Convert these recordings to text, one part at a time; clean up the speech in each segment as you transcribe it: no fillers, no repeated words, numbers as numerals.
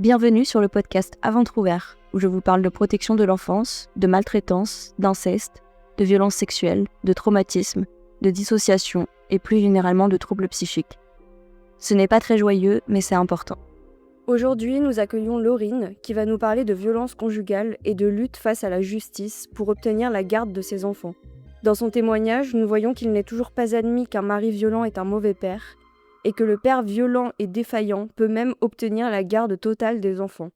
Bienvenue sur le podcast À ventre ouvert, où je vous parle de protection de l'enfance, de maltraitance, d'inceste, de violences sexuelles, de traumatisme, de dissociation et plus généralement de troubles psychiques. Ce n'est pas très joyeux, mais c'est important. Aujourd'hui, nous accueillons Laurine, qui va nous parler de violences conjugales et de lutte face à la justice pour obtenir la garde de ses enfants. Dans son témoignage, nous voyons qu'il n'est toujours pas admis qu'un mari violent est un mauvais père, et que le père violent et défaillant peut même obtenir la garde totale des enfants.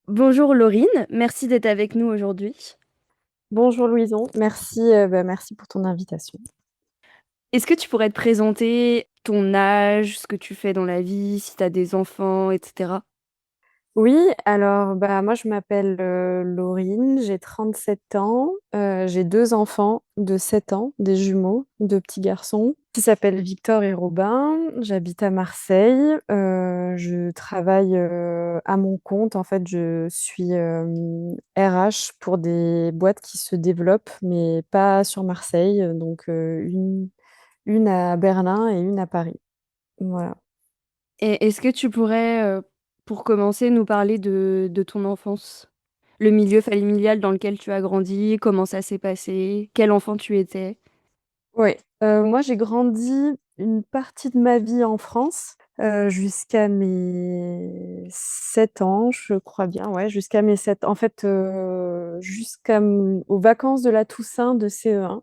Bonjour Laurine, merci d'être avec nous aujourd'hui. Bonjour Louison, merci, merci pour ton invitation. Est-ce que tu pourrais te présenter ton âge, ce que tu fais dans la vie, si tu as des enfants, etc. Oui, alors, moi je m'appelle, Laurine, j'ai 37 ans, j'ai 2 enfants de 7 ans, des jumeaux, 2 petits garçons qui s'appellent Victor et Robin. J'habite à Marseille, je travaille, à mon compte. En fait, je suis, RH pour des boîtes qui se développent, mais pas sur Marseille, donc une à Berlin et une à Paris. Voilà. Et est-ce que tu pourrais, pour commencer, nous parler de ton enfance? Le milieu familial dans lequel tu as grandi, comment ça s'est passé, quel enfant tu étais? Ouais, moi j'ai grandi une partie de ma vie en France, jusqu'à mes 7 ans, je crois bien, ouais, jusqu'à mes 7 en fait, aux vacances de la Toussaint de CE1.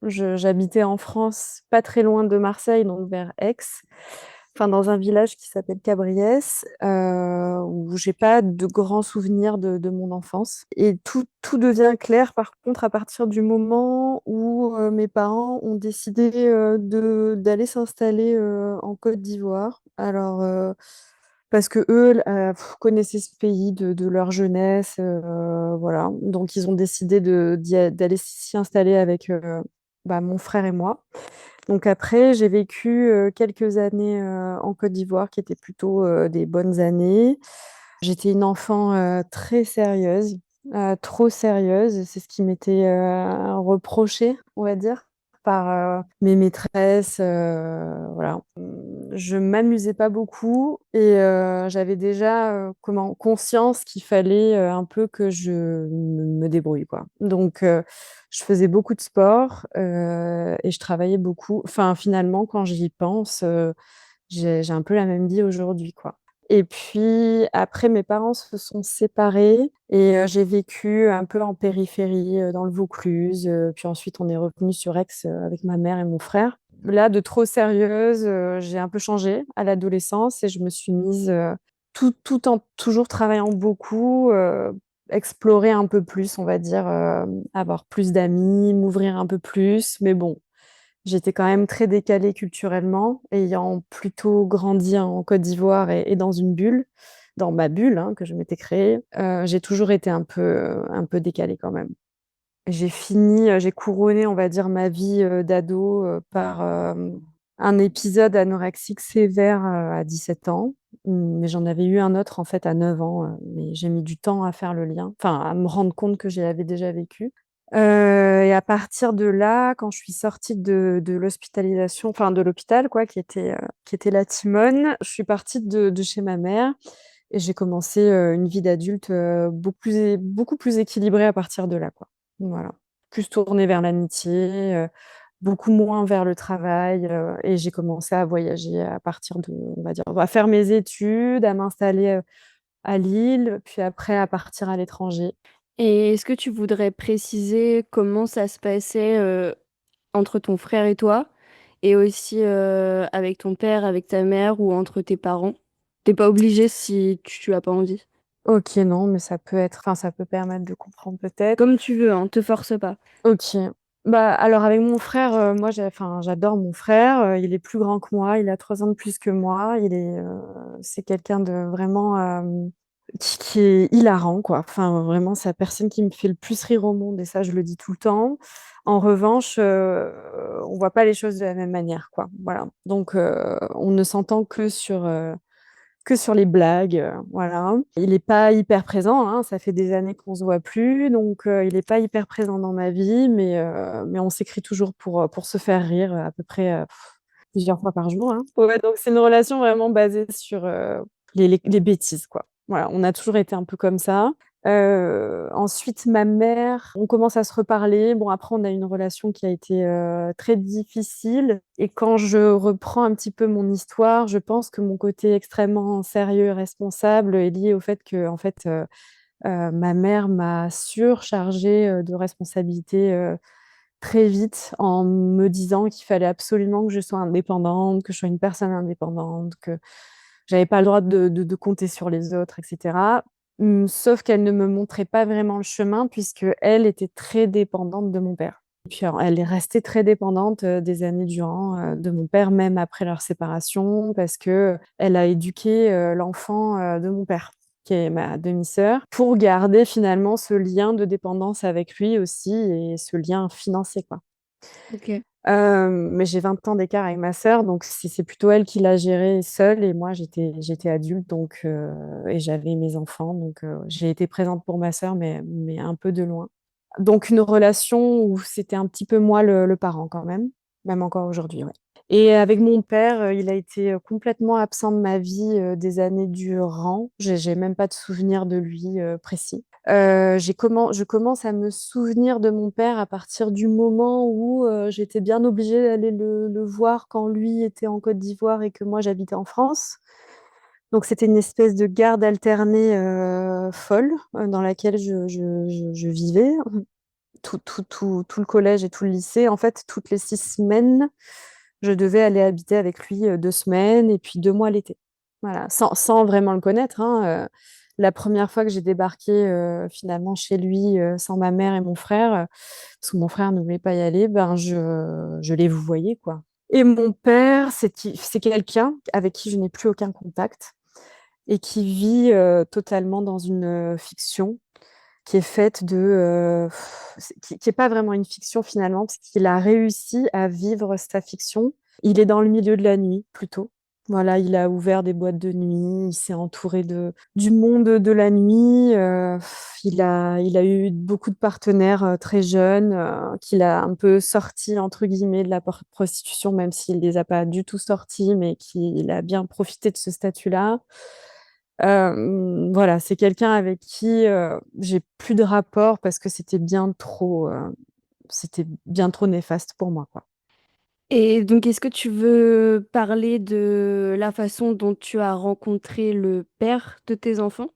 J'habitais en France, pas très loin de Marseille, donc vers Aix, enfin dans un village qui s'appelle Cabriès, où j'ai pas de grands souvenirs de mon enfance. Et tout devient clair par contre à partir du moment où mes parents ont décidé d'aller s'installer en Côte d'Ivoire. Alors, parce que eux connaissaient ce pays de leur jeunesse, voilà. Donc ils ont décidé d'aller s'y installer avec mon frère et moi. Donc après, j'ai vécu quelques années en Côte d'Ivoire qui étaient plutôt des bonnes années. J'étais une enfant très sérieuse, trop sérieuse. C'est ce qui m'était reproché, on va dire, par mes maîtresses. Voilà. Je m'amusais pas beaucoup et j'avais déjà conscience qu'il fallait un peu que je me débrouille, quoi. Donc, je faisais beaucoup de sport et je travaillais beaucoup. Enfin, finalement, quand j'y pense, j'ai un peu la même vie aujourd'hui, quoi. Et puis après, mes parents se sont séparés et j'ai vécu un peu en périphérie, dans le Vaucluse, puis ensuite on est revenu sur Aix, avec ma mère et mon frère. Là, de trop sérieuse, j'ai un peu changé à l'adolescence et je me suis mise, tout en toujours travaillant beaucoup, explorer un peu plus, on va dire, avoir plus d'amis, m'ouvrir un peu plus. Mais bon, j'étais quand même très décalée culturellement, ayant plutôt grandi en Côte d'Ivoire et dans une bulle, dans ma bulle, hein, que je m'étais créée. J'ai toujours été un peu décalée quand même. J'ai couronné, on va dire, ma vie d'ado par un épisode anorexique sévère à 17 ans. Mais j'en avais eu un autre en fait à 9 ans, mais j'ai mis du temps à faire le lien, enfin à me rendre compte que j'avais déjà vécu. Et à partir de là, quand je suis sortie de l'hospitalisation, enfin de l'hôpital quoi, qui était la Timone, je suis partie de chez ma mère et j'ai commencé une vie d'adulte beaucoup plus équilibrée à partir de là, quoi. Voilà. Plus tournée vers l'amitié, beaucoup moins vers le travail, et j'ai commencé à voyager à partir de, on va dire, à faire mes études, à m'installer à Lille, puis après à partir à l'étranger. Et est-ce que tu voudrais préciser comment ça se passait entre ton frère et toi, et aussi avec ton père, avec ta mère ou entre tes parents? T'es pas obligé si tu as pas envie. OK, non, mais ça peut permettre de comprendre peut-être. Comme tu veux, hein, te force pas. OK. Bah, alors avec mon frère, moi j'adore mon frère, il est plus grand que moi, il a 3 ans de plus que moi. C'est quelqu'un de vraiment, qui est hilarant, quoi. Enfin, vraiment, c'est la personne qui me fait le plus rire au monde et ça, je le dis tout le temps. En revanche, on voit pas les choses de la même manière, quoi. Voilà. Donc, on ne s'entend que sur les blagues, voilà. Il est pas hyper présent, hein, ça fait des années qu'on se voit plus, donc il est pas hyper présent dans ma vie, mais on s'écrit toujours pour se faire rire, à peu près, plusieurs fois par jour, hein. Ouais, donc c'est une relation vraiment basée les bêtises, quoi. Voilà, on a toujours été un peu comme ça. Ensuite, ma mère, on commence à se reparler. Bon, après, on a une relation qui a été, très difficile et quand je reprends un petit peu mon histoire, je pense que mon côté extrêmement sérieux et responsable est lié au fait que, en fait, ma mère m'a surchargée, de responsabilités, très vite en me disant qu'il fallait absolument que je sois indépendante, que je sois une personne indépendante, que j'avais pas le droit de compter sur les autres et cetera. Sauf qu'elle ne me montrait pas vraiment le chemin puisqu'elle était très dépendante de mon père. Et puis alors elle est restée très dépendante, des années durant, de mon père, même après leur séparation parce qu'elle a éduqué, l'enfant, de mon père, qui est ma demi-sœur, pour garder finalement ce lien de dépendance avec lui aussi et ce lien financier, quoi. OK. Mais j'ai 20 ans d'écart avec ma sœur, donc c'est plutôt elle qui l'a géré seule et moi j'étais adulte donc et j'avais mes enfants donc j'ai été présente pour ma sœur mais un peu de loin. Donc une relation où c'était un petit peu moi le parent quand même encore aujourd'hui, ouais. Et avec mon père, il a été, complètement absent de ma vie, des années durant. J'ai même pas de souvenir de lui, précis. Je commence à me souvenir de mon père à partir du moment où, j'étais bien obligée d'aller le voir quand lui était en Côte d'Ivoire et que moi j'habitais en France. Donc c'était une espèce de garde alternée, folle, dans laquelle je vivais. Tout le collège et tout le lycée. En fait, toutes les 6 semaines, je devais aller habiter avec lui, 2 semaines et puis 2 mois l'été. Voilà, sans vraiment le connaître, hein, la première fois que j'ai débarqué, finalement chez lui, sans ma mère et mon frère, parce que mon frère ne voulait pas y aller, ben, je l'ai vouvoyé, quoi. Et mon père, c'est quelqu'un avec qui je n'ai plus aucun contact et qui vit, totalement dans une, fiction qui est faite de, qui est pas vraiment une fiction finalement, parce qu'il a réussi à vivre sa fiction. Il est dans le milieu de la nuit plutôt. Voilà, il a ouvert des boîtes de nuit, il s'est entouré du monde de la nuit, il a eu beaucoup de partenaires, très jeunes, qu'il a un peu «sortis» entre guillemets de la prostitution, même s'il les a pas du tout sortis, mais qu'il a bien profité de ce statut-là. Voilà, c'est quelqu'un avec qui, j'ai plus de rapport parce que c'était bien trop néfaste pour moi, quoi. Et donc, est-ce que tu veux parler de la façon dont tu as rencontré le père de tes enfants?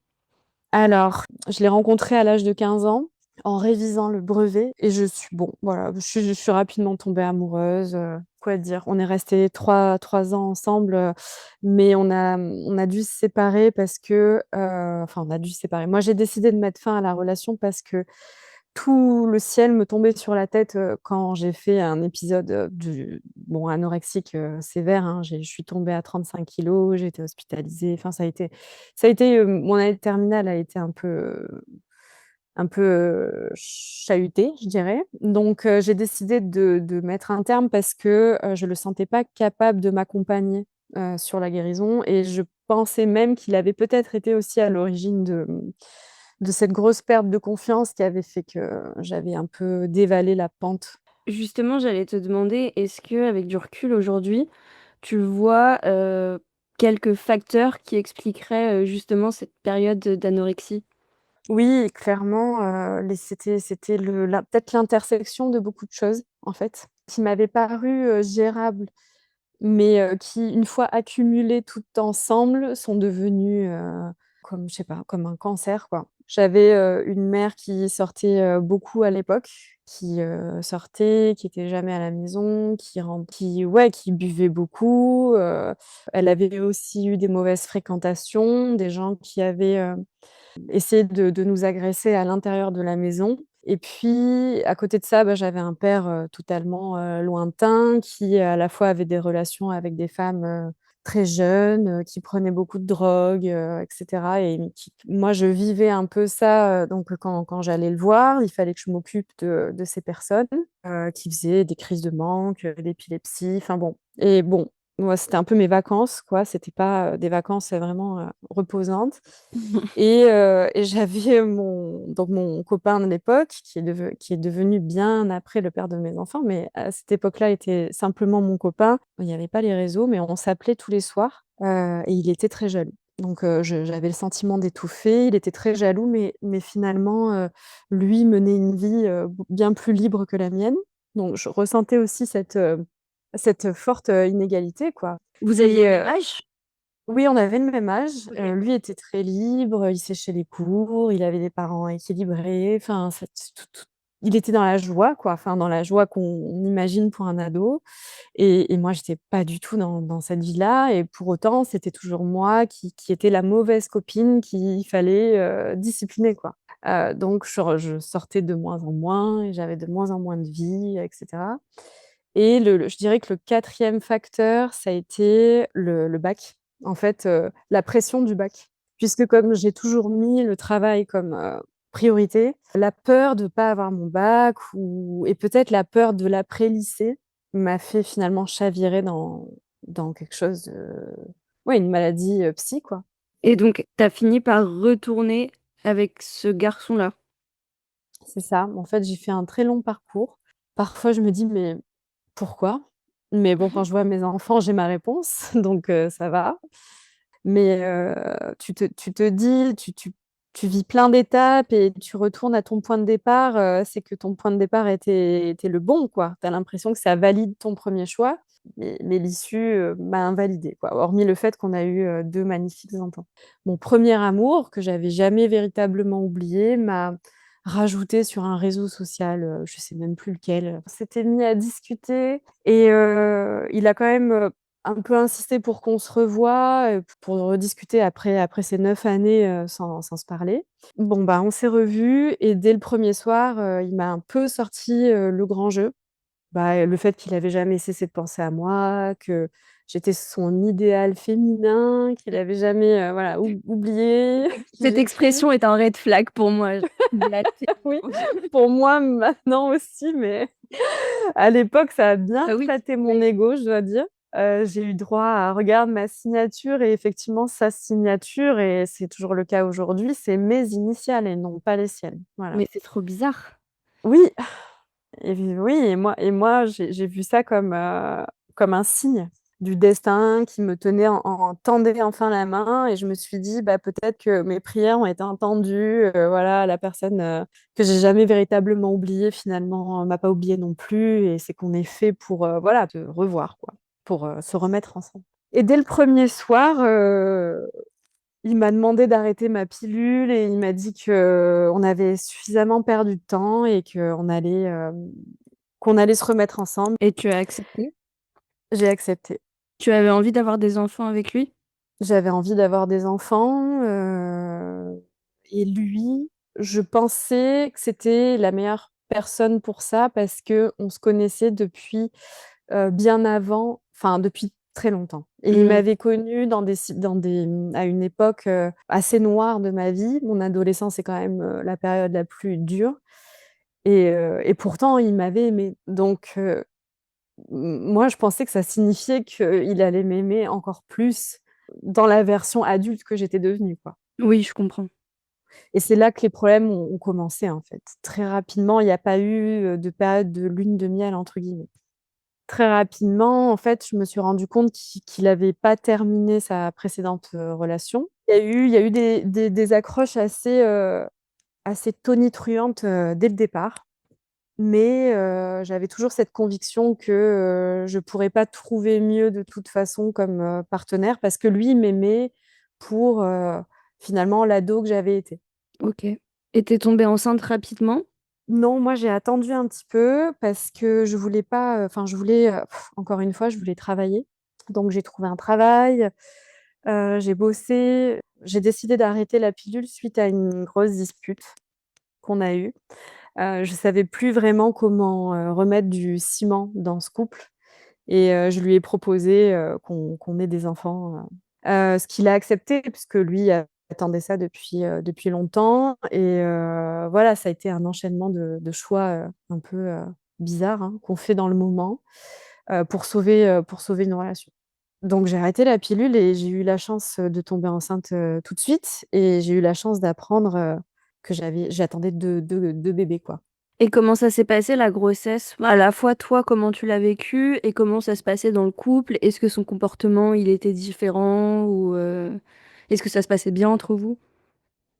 Alors, je l'ai rencontré à l'âge de 15 ans, en révisant le brevet et bon, voilà, je suis rapidement tombée amoureuse, quoi dire? On est restés trois ans ensemble, mais on a dû se séparer parce que, enfin, on a dû se séparer. Moi, j'ai décidé de mettre fin à la relation parce que tout le ciel me tombait sur la tête, quand j'ai fait un épisode, bon anorexique, sévère, hein. Je suis tombée à 35 kilogrammes, j'ai été hospitalisée, enfin ça a été, mon année de terminale a été un peu, chahutée, je dirais. Donc j'ai décidé de mettre un terme parce que, je le sentais pas capable de m'accompagner, sur la guérison et je pensais même qu'il avait peut-être été aussi à l'origine de cette grosse perte de confiance qui avait fait que j'avais un peu dévalé la pente. Justement, j'allais te demander, est-ce que avec du recul aujourd'hui, tu vois, quelques facteurs qui expliqueraient, justement cette période d'anorexie? Oui, clairement, les c'était le la peut-être l'intersection de beaucoup de choses, en fait, qui m'avaient paru, gérables, mais qui, une fois accumulées toutes ensemble, sont devenues, comme je sais pas, comme un cancer, quoi. J'avais, une mère qui sortait, beaucoup à l'époque, qui, sortait, qui était jamais à la maison, qui buvait beaucoup, elle avait aussi eu des mauvaises fréquentations, des gens qui avaient, essayer de nous agresser à l'intérieur de la maison et puis à côté de ça, bah, j'avais un père, totalement, lointain qui, à la fois avait des relations avec des femmes, très jeunes, qui prenaient beaucoup de drogue, et cetera et qui moi, je vivais un peu ça, donc quand j'allais le voir, il fallait que je m'occupe de ces personnes, qui faisaient des crises de manque, d'épilepsie, enfin bon et bon, moi, c'était un peu mes vacances, quoi. C'était pas, des vacances, vraiment, reposantes et j'avais mon copain de l'époque qui est devenu bien après le père de mes enfants, mais à cette époque-là était simplement mon copain. Il n'y avait pas les réseaux, mais on s'appelait tous les soirs, et il était très jeune. Donc j'avais le sentiment d'étouffer. Il était très jaloux, mais finalement, lui menait une vie, bien plus libre que la mienne. Donc je ressentais aussi cette forte, inégalité, quoi. Vous aviez Et le même âge? oui, on avait le même âge. OK. Lui était très libre, il séchait les cours, il avait des parents équilibrés, enfin ça tout il était dans la joie, quoi, enfin dans la joie qu'on imagine pour un ado. Et moi, j'étais pas du tout dans cette vie-là, et pour autant, c'était toujours moi qui étais la mauvaise copine qu'il fallait, discipliner, quoi. Donc je sortais de moins en moins et j'avais de moins en moins de vie, et cetera. Et je dirais que le quatrième facteur, ça a été le bac. En fait, la pression du bac. Puisque comme j'ai toujours mis le travail comme, priorité, la peur de pas avoir mon bac et peut-être la peur de l'après-lycée m'a fait finalement chavirer dans quelque chose de ouais, une maladie, psy, quoi. Et donc tu as fini par retourner avec ce garçon-là? C'est ça. En fait, j'ai fait un très long parcours. Parfois, je me dis: «Mais pourquoi?» Mais bon, quand je vois mes enfants, j'ai ma réponse, donc ça va. Mais tu te dis, tu vis plein d'étapes et tu retournes à ton point de départ, c'est que ton point de départ était le bon, quoi. Tu as l'impression que ça valide ton premier choix, mais l'issue, m'a invalidée, quoi. Hormis le fait qu'on a eu, 2 magnifiques enfants. Mon premier amour, que j'avais jamais véritablement oublié, m'a rajoutée sur un réseau social, je sais même plus lequel. On s'était mis à discuter et il a quand même, un peu insisté pour qu'on se revoie, pour rediscuter après ces 9 années, sans se parler. Bon, bah, on s'est revus et dès le premier soir, il m'a un peu sorti, le grand jeu. Bah, le fait qu'il avait jamais cessé de penser à moi, que j'étais son idéal féminin, qu'il avait jamais, voilà, oublié qui Cette j'étais. expression est un red flag pour moi. Oui, pour moi maintenant aussi, mais à l'époque, ça a bien Ah oui. flatté mon ego, je dois dire. J'ai eu droit à regarde ma signature et effectivement sa signature, et c'est toujours le cas aujourd'hui, c'est mes initiales et non pas les siennes. Voilà. Mais c'est trop bizarre. Oui, oui, et moi j'ai vu ça comme un signe du destin qui me tendait enfin la main, et je me suis dit: «Bah, peut-être que mes prières ont été entendues, voilà, la personne, que j'ai jamais véritablement oubliée finalement, m'a pas oubliée non plus, et c'est qu'on est fait pour, voilà, se revoir, quoi, pour, se remettre ensemble». Et dès le premier soir, il m'a demandé d'arrêter ma pilule et il m'a dit qu'on avait suffisamment perdu de temps et qu'on allait se remettre ensemble. Et tu as accepté? J'ai accepté. Tu avais envie d'avoir des enfants avec lui? J'avais envie d'avoir des enfants, et lui, je pensais que c'était la meilleure personne pour ça parce qu'on se connaissait depuis, bien avant, enfin depuis très longtemps, et il Mmh. m'avait connue à une époque, assez noire de ma vie. Mon adolescence est quand même, la période la plus dure, et pourtant il m'avait aimée. Donc moi je pensais que ça signifiait qu'il allait m'aimer encore plus dans la version adulte que j'étais devenue, quoi. Oui, je comprends. Et c'est là que les problèmes ont commencé, en fait. Très rapidement, il y a pas eu, de période de «lune de miel» entre guillemets. Très rapidement, en fait, je me suis rendu compte qu'il avait pas terminé sa précédente, relation. Il y a eu des accroches assez tonitruantes, dès le départ, mais j'avais toujours cette conviction que, je pourrais pas trouver mieux de toute façon comme, partenaire, parce que lui, il m'aimait pour, finalement l'ado que j'avais été. OK. Et tu es tombée enceinte rapidement? Non, moi j'ai attendu un petit peu parce que je voulais pas, enfin je voulais, encore une fois, je voulais travailler. Donc j'ai trouvé un travail, j'ai bossé. J'ai décidé d'arrêter la pilule suite à une grosse dispute qu'on a eue. Je savais plus vraiment comment, remettre du ciment dans ce couple, et je lui ai proposé, qu'on ait des enfants, ce qu'il a accepté puisque lui attendait ça depuis longtemps, et voilà, ça a été un enchaînement de choix, un peu, bizarres, hein, qu'on fait dans le moment, pour sauver une relation. Donc j'ai arrêté la pilule et j'ai eu la chance, de tomber enceinte, tout de suite, et j'ai eu la chance d'apprendre, que j'attendais deux bébés, quoi. Et comment ça s'est passé la grossesse? À la fois toi, comment tu l'as vécu et comment ça se passait dans le couple? Est-ce que son comportement, il était différent ou Est-ce que ça se passait bien entre vous?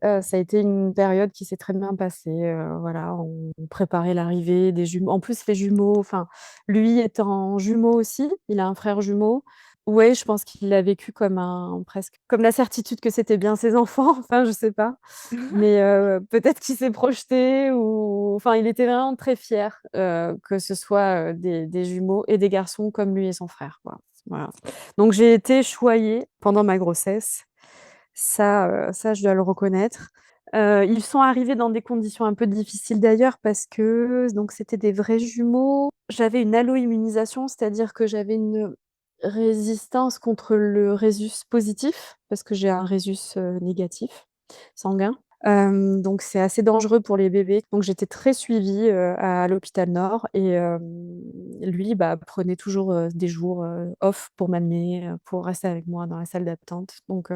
Ça a été une période qui s'est très bien passée, voilà, on préparait l'arrivée des jumeaux. En plus, les jumeaux, enfin, lui étant jumeau aussi, il a un frère jumeau. Ouais, je pense qu'il l'a vécu comme un presque comme la certitude que c'était bien ses enfants, enfin, je sais pas. Mais peut-être qu'il s'est projeté ou enfin, il était vraiment très fier, que ce soit, des jumeaux et des garçons comme lui et son frère, quoi. Voilà. Donc j'ai été choyée pendant ma grossesse. Ça, je dois le reconnaître. Ils sont arrivés dans des conditions un peu difficiles d'ailleurs parce que donc c'était des vrais jumeaux. J'avais une allo-immunisation, c'est-à-dire que j'avais une résistance contre le rhésus positif, parce que j'ai un rhésus, négatif sanguin. Donc c'est assez dangereux pour les bébés. Donc j'étais très suivie, à l'hôpital Nord et lui, bah, prenait toujours, des jours, off pour m'amener, pour rester avec moi dans la salle d'attente. Donc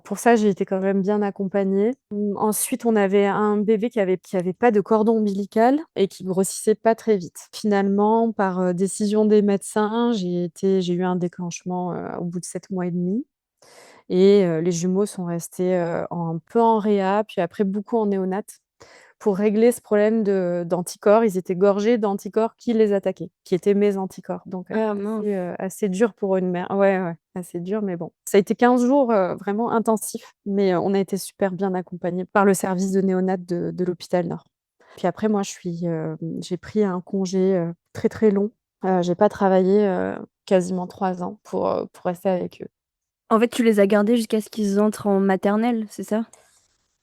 pour ça, j'ai été quand même bien accompagnée. Ensuite, on avait un bébé qui avait pas de cordon ombilical et qui grossissait pas très vite. Finalement, par, décision des médecins, j'ai eu un déclenchement, au bout de 7 mois et demi et les jumeaux sont restés, un peu en réa, puis après beaucoup en néonat pour régler ce problème d'anticorps. Ils étaient gorgés d'anticorps qui les attaquaient, qui étaient mes anticorps. Donc Ah mince. assez dur pour une mère. Ouais, ouais, assez dur, mais bon. Ça a été 15 jours, vraiment intensifs, mais on a été super bien accompagnés par le service de néonat de l'hôpital Nord. Puis après moi, j'ai pris un congé, très, très long. J'ai pas travaillé, quasiment 3 ans pour rester avec eux. En fait, tu les as gardés jusqu'à ce qu'ils entrent en maternelle, c'est ça?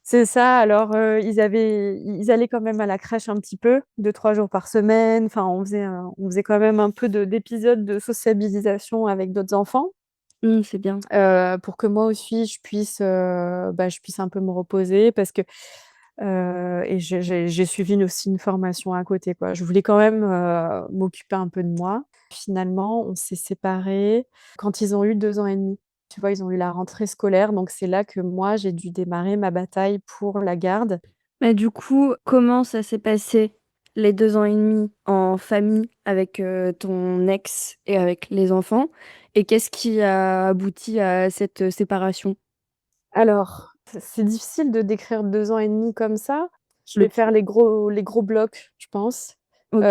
C'est ça, alors, ils allaient quand même à la crèche un petit peu, 2-3 jours par semaine. Enfin, on faisait quand même un peu d'épisodes de sociabilisation avec d'autres enfants, C'est bien. pour que moi aussi je puisse un peu me reposer parce que, et j'ai suivi aussi une formation à côté, quoi. Je voulais quand même, m'occuper un peu de moi. Finalement, on s'est séparés quand ils ont eu 2 ans et demi. Tu vois, ils ont eu la rentrée scolaire, donc c'est là que moi, j'ai dû démarrer ma bataille pour la garde. Mais du coup, comment ça s'est passé les 2 ans et demi en famille avec, ton ex et avec les enfants? Et qu'est-ce qui a abouti à cette, séparation? Alors, c'est difficile de décrire 2 ans et demi comme ça. Je Le vais ti faire les gros blocs, je pense, OK.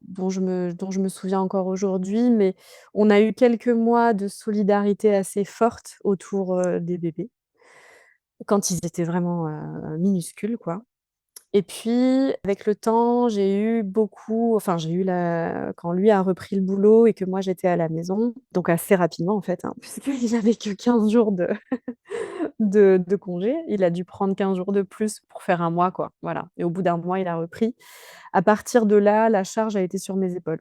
dont je me souviens encore aujourd'hui, mais on a eu quelques mois de solidarité assez forte autour, des bébés, quand ils étaient vraiment, minuscules, quoi. Et puis, avec le temps, j'ai eu la quand lui a repris le boulot et que moi j'étais à la maison, donc assez rapidement en fait, hein, puisqu'il avait que 15 jours de congé. Il a dû prendre 15 jours de plus pour faire un mois, quoi, voilà, et au bout d'un mois, il a repris. À partir de là, la charge a été sur mes épaules,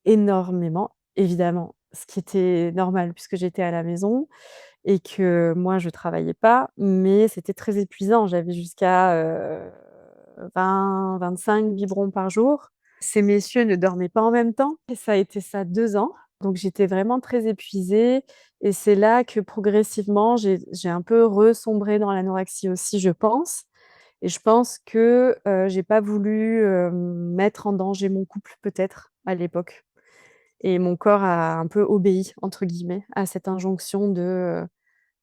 énormément, évidemment, ce qui était normal puisque j'étais à la maison et que moi je travaillais pas, mais c'était très épuisant. J'avais jusqu'à, 20-25 biberons par jour. Ces messieurs ne dormaient pas en même temps et ça a été ça 2 ans. Donc j'étais vraiment très épuisée et c'est là que progressivement j'ai un peu resombré dans l'anorexie aussi, je pense. Et je pense que, j'ai pas voulu, mettre en danger mon couple peut-être à l'époque et mon corps a un peu «obéi» entre guillemets à cette injonction de,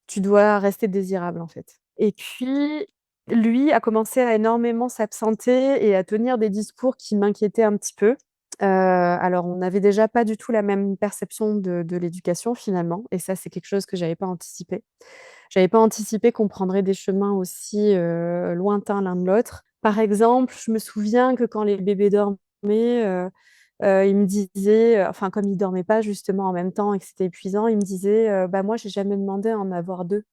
tu dois rester désirable, en fait. Et puis, lui a commencé à énormément s'absenter et à tenir des discours qui m'inquiétaient un petit peu. Alors on n'avait déjà pas du tout la même perception de l'éducation finalement et ça, c'est quelque chose que j'avais pas anticipé. J'avais pas anticipé qu'on prendrait des chemins aussi, lointains l'un de l'autre. Par exemple, je me souviens que quand les bébés dormaient, il me disait, enfin comme ils dormaient pas justement en même temps et que c'était épuisant, il me disait, «Bah, moi j'ai jamais demandé à en avoir 2».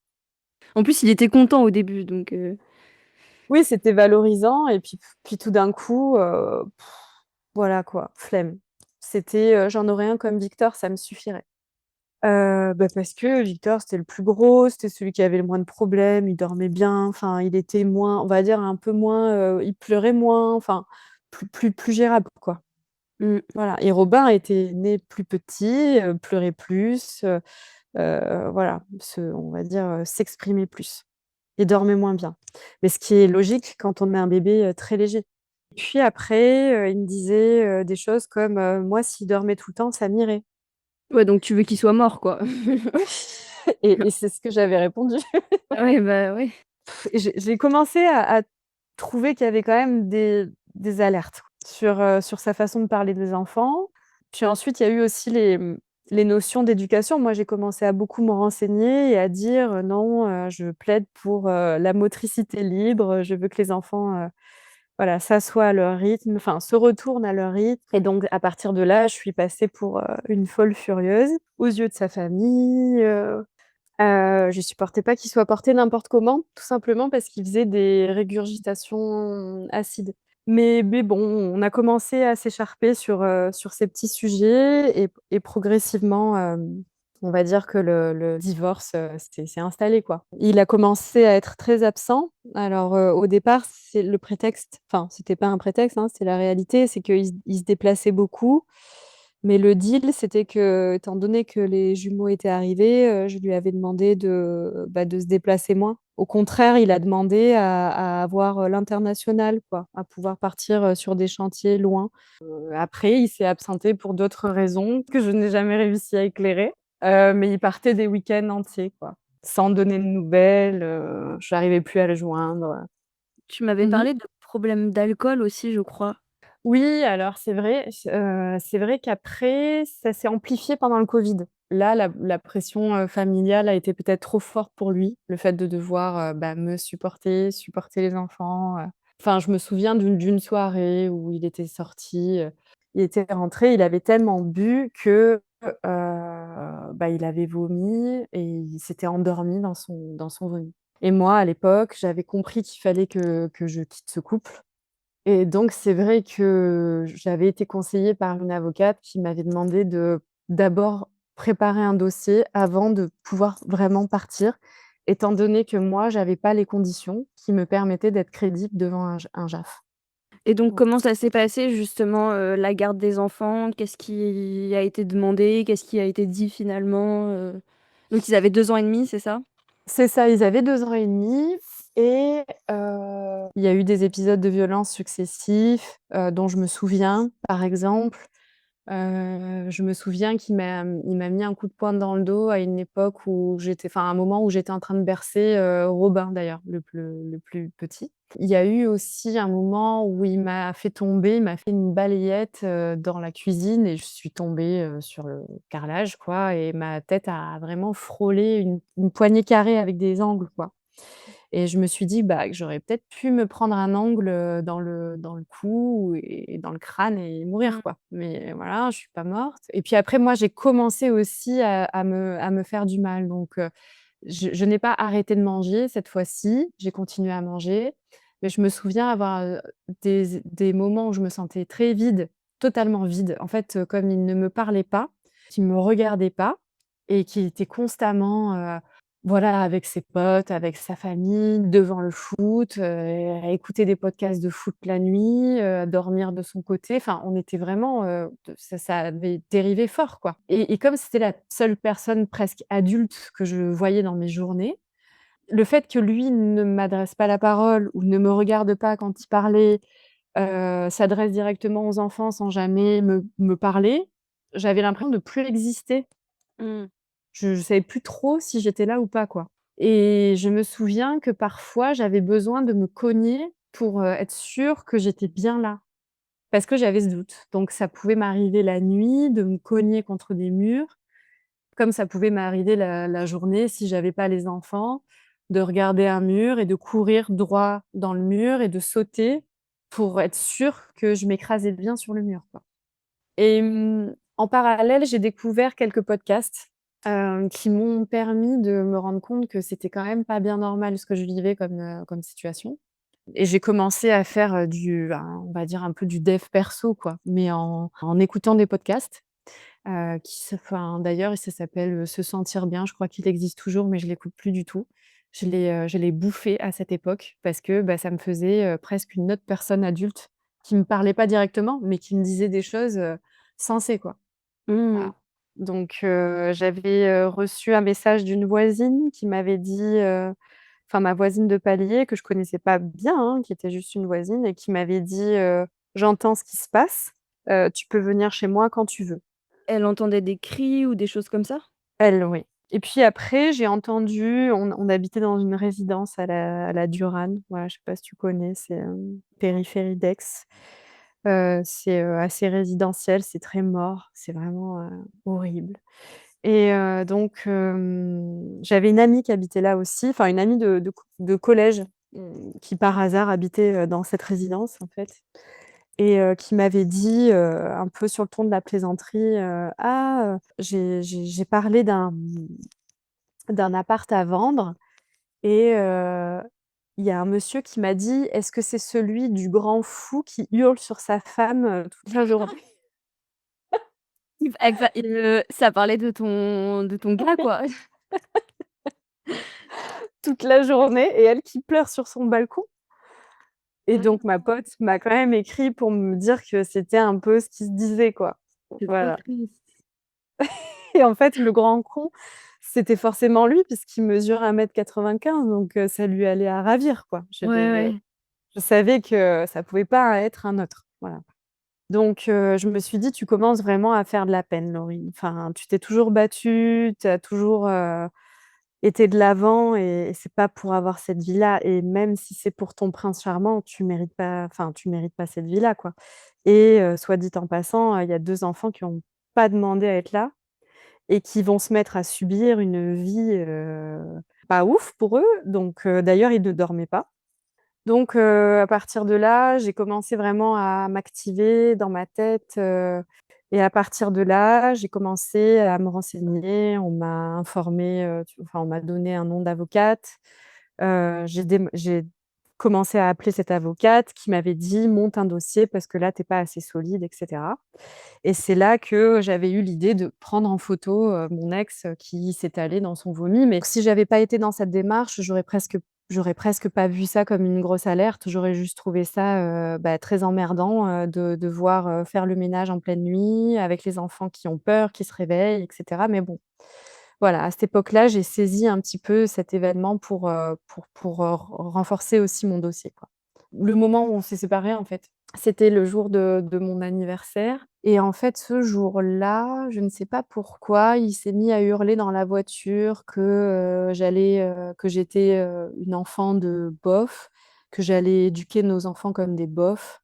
En plus, il était content au début, donc Oui, c'était valorisant et puis tout d'un coup, voilà quoi, flemme. C'était, «J'en aurais un comme Victor, ça me suffirait». Bah, parce que Victor, c'était le plus gros, c'était celui qui avait le moins de problèmes, il dormait bien, enfin, il était moins, on va dire, un peu moins, il pleurait moins, enfin, plus gérable, quoi. mmh. Voilà, et Robin était né plus petit, pleurait plus, voilà, on va dire, s'exprimait plus et dormait moins bien. Mais ce qui est logique quand on met un bébé, très léger. Puis après, il me disait, des choses comme, «Moi, s'il dormait tout le temps, ça m'irait». Ouais, donc tu veux qu'il soit mort, quoi? Et c'est ce que j'avais répondu. Oui, bah, oui. Et j'ai commencé à trouver qu'il y avait quand même des alertes sur sa façon de parler des enfants. Puis ensuite, il y a eu aussi les notions d'éducation. Moi, j'ai commencé à beaucoup me renseigner et à dire: «Non, je plaide pour, la motricité libre, je veux que les enfants, voilà, s'assoient à leur rythme, enfin se retournent à leur rythme». Et donc à partir de là, je suis passée pour, une folle furieuse aux yeux de sa famille. Je supportais pas qu'il soit porté n'importe comment, tout simplement parce qu'il faisait des régurgitations acides. Mais bon, on a commencé à s'écharper sur ces petits sujets et progressivement, on va dire que le divorce, s'est installé, quoi. Il a commencé à être très absent. Alors, au départ, c'est le prétexte, enfin, c'était pas un prétexte, hein, c'est la réalité, c'est qu'il se déplaçait beaucoup. Mais le deal, c'était que, étant donné que les jumeaux étaient arrivés, je lui avais demandé de se déplacer moins. Au contraire, il a demandé à avoir, l'international, quoi, à pouvoir partir, sur des chantiers loin. Après, il s'est absenté pour d'autres raisons que je n'ai jamais réussi à éclairer, mais il partait des week-ends entiers, quoi, sans donner de nouvelles, j'arrivais plus à le joindre. Tu m'avais Mmh. parlé de problèmes d'alcool aussi, je crois. Oui, alors c'est vrai qu'après, ça s'est amplifié pendant le covid. Là, la pression, familiale a été peut-être trop forte pour lui, le fait de devoir, me supporter les enfants. Enfin, je me souviens d'une soirée où il était sorti, il était rentré, il avait tellement bu que, il avait vomi et il s'était endormi dans son vomi. Et moi, à l'époque, j'avais compris qu'il fallait que je quitte ce couple. Et donc c'est vrai que j'avais été conseillée par une avocate qui m'avait demandé de d'abord préparer un dossier avant de pouvoir vraiment partir, étant donné que moi, j'avais pas les conditions qui me permettaient d'être crédible devant un JAF. Et donc Ouais. comment ça s'est passé justement, la garde des enfants? Qu'est-ce qui a été demandé? Qu'est-ce qui a été dit finalement, Donc ils avaient 2 ans et demi, c'est ça? C'est ça, ils avaient 2 ans et demi et il y a eu des épisodes de violence successifs, dont je me souviens, par exemple. Je me souviens il m'a mis un coup de poing dans le dos à une époque où à un moment où j'étais en train de bercer, Robin d'ailleurs, le plus petit. Il y a eu aussi un moment où il m'a fait une balayette, dans la cuisine et je suis tombée, sur le carrelage, quoi, et ma tête a vraiment frôlé une poignée carrée avec des angles, quoi. Et je me suis dit, bah, que j'aurais peut-être pu me prendre un angle, dans le cou et dans le crâne et mourir, Mmh. quoi. Mais voilà, je suis pas morte. Et puis après, moi, j'ai commencé aussi à me faire du mal. Donc, je n'ai pas arrêté de manger cette fois-ci, j'ai continué à manger. Mais je me souviens avoir, des moments où je me sentais très vide, totalement vide. En fait, comme il ne me parlait pas, qu'il me regardait pas et qu'il était constamment, voilà, avec ses potes, avec sa famille, devant le foot, à écouter des podcasts de foot la nuit, à dormir de son côté. Enfin, on était vraiment, ça avait dérivé fort, quoi. Et comme c'était la seule personne presque adulte que je voyais dans mes journées, le fait que lui ne m'adresse pas la parole ou ne me regarde pas quand il parlait, s'adresse directement aux enfants sans jamais me parler, j'avais l'impression de plus exister. Mmh. Je savais plus trop si j'étais là ou pas, quoi. Et je me souviens que parfois, j'avais besoin de me cogner pour, être sûre que j'étais bien là, parce que j'avais ce doute. Donc ça pouvait m'arriver la nuit de me cogner contre des murs, comme ça pouvait m'arriver la journée si j'avais pas les enfants, de regarder un mur et de courir droit dans le mur et de sauter pour être sûre que je m'écrasais bien sur le mur, quoi. Et en parallèle, j'ai découvert quelques podcasts, qui m'ont permis de me rendre compte que c'était quand même pas bien normal ce que je vivais comme situation. Et j'ai commencé à faire, on va dire un peu du dev perso, quoi, mais en écoutant des podcasts, d'ailleurs ça s'appelle, Se sentir bien. Je crois qu'il existe toujours, mais je l'écoute plus du tout. Je l'ai bouffé à cette époque parce que, bah, ça me faisait, presque une autre personne adulte qui me parlait pas directement, mais qui me disait des choses, sensées, quoi. Mmh. Voilà. Donc, j'avais, reçu un message d'une voisine qui m'avait dit, enfin ma voisine de palier que je connaissais pas bien, hein, qui était juste une voisine et qui m'avait dit, «J'entends ce qui se passe, tu peux venir chez moi quand tu veux». Elle entendait des cris ou des choses comme ça? Elle, oui. Et puis après, j'ai entendu on habitait dans une résidence à la Durane, voilà, je sais pas si tu connais, c'est, périphérie d'Aix. C'est, assez résidentiel, c'est très mort, c'est vraiment, horrible et donc j'avais une amie qui habitait là aussi, enfin une amie de collège, qui par hasard habitait, dans cette résidence, en fait et qui m'avait dit, un peu sur le ton de la plaisanterie, «Ah, j'ai parlé d'un appart à vendre et il y a un monsieur qui m'a dit: "Est-ce que c'est celui du grand fou qui hurle sur sa femme, toute la journée?"» Ça parlait de ton gars, quoi. Toute la journée et elle qui pleure sur son balcon et Ah donc ma non, pote m'a quand même écrit pour me dire que c'était un peu ce qui se disait, quoi. c'est trop Voilà triste. et en fait, le grand con, c'était forcément lui puisqu'il mesure 1,95 m donc ça lui allait à ravir, quoi. Ouais, ouais. Je savais que ça pouvait pas être un autre, voilà. Donc je me suis dit: «Tu commences vraiment à faire de la peine, Laurie. Enfin, tu t'es toujours battue, tu as toujours, été de l'avant et c'est pas pour avoir cette vie-là et même si c'est pour ton prince charmant, tu mérites pas cette vie-là, quoi» et soit dit en passant, il y a 2 enfants qui ont pas demandé à être là et qui vont se mettre à subir une vie, pas ouf pour eux. Donc d'ailleurs, ils ne dormaient pas. Donc à partir de là, j'ai commencé vraiment à m'activer dans ma tête, et à partir de là, j'ai commencé à me renseigner. On m'a informée, on m'a donné un nom d'avocate. J'ai commencé à appeler cette avocate qui m'avait dit: «Monte un dossier parce que là, tu es pas assez solide» et cetera et c'est là que j'avais eu l'idée de prendre en photo, mon ex, qui s'étalait dans son vomi. Mais si j'avais pas été dans cette démarche, j'aurais presque pas vu ça comme une grosse alerte. J'aurais juste trouvé ça, très emmerdant, de devoir, faire le ménage en pleine nuit avec les enfants qui ont peur, qui se réveillent et cetera. Mais bon, voilà, à cette époque-là, j'ai saisi un petit peu cet événement pour renforcer aussi mon dossier, quoi. Le moment où on s'est séparés, en fait, c'était le jour de mon anniversaire et en fait, ce jour-là, je ne sais pas pourquoi, il s'est mis à hurler dans la voiture que j'étais, une enfant de bof, que j'allais éduquer nos enfants comme des bofs,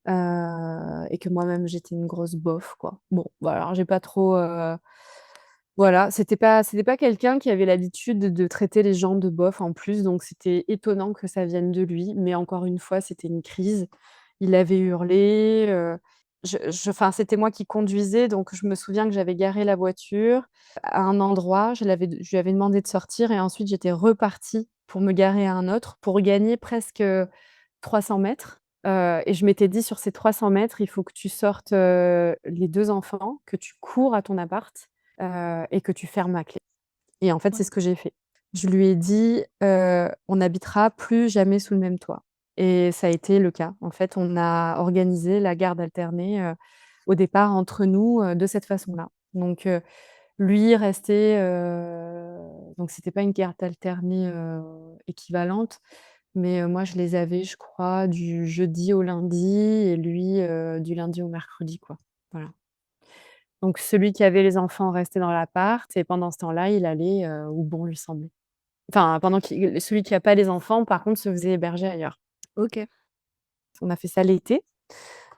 et que moi-même j'étais une grosse bof, quoi. Bon, bah, alors j'ai pas trop, voilà, c'était pas quelqu'un qui avait l'habitude de traiter les gens de bof en plus, donc c'était étonnant que ça vienne de lui, mais encore une fois, c'était une crise. Il avait hurlé, c'était moi qui conduisais, donc je me souviens que j'avais garé la voiture à un endroit, je lui avais demandé de sortir et ensuite j'étais repartie pour me garer à un autre, pour gagner presque, 300 m, et je m'étais dit: «Sur ces 300 mètres, il faut que tu sortes, les 2 enfants, que tu cours à ton appart, et que tu fermes à clé» et en fait, c'est Ouais. ce que j'ai fait. Je lui ai dit: «On n'habitera plus jamais sous le même toit» et ça a été le cas. En fait, on a organisé la garde alternée, au départ entre nous, de cette façon-là. Donc lui restait, donc c'était pas une garde alternée, équivalente, mais moi je les avais, je crois, du jeudi au lundi et lui, du lundi au mercredi, quoi. Voilà. Donc celui qui avait les enfants restait dans l'appart et pendant ce temps-là, il allait, où bon lui semblait. Enfin, pendant qu'il celui qui a pas les enfants, par contre, se faisait héberger ailleurs. OK. On a fait ça l'été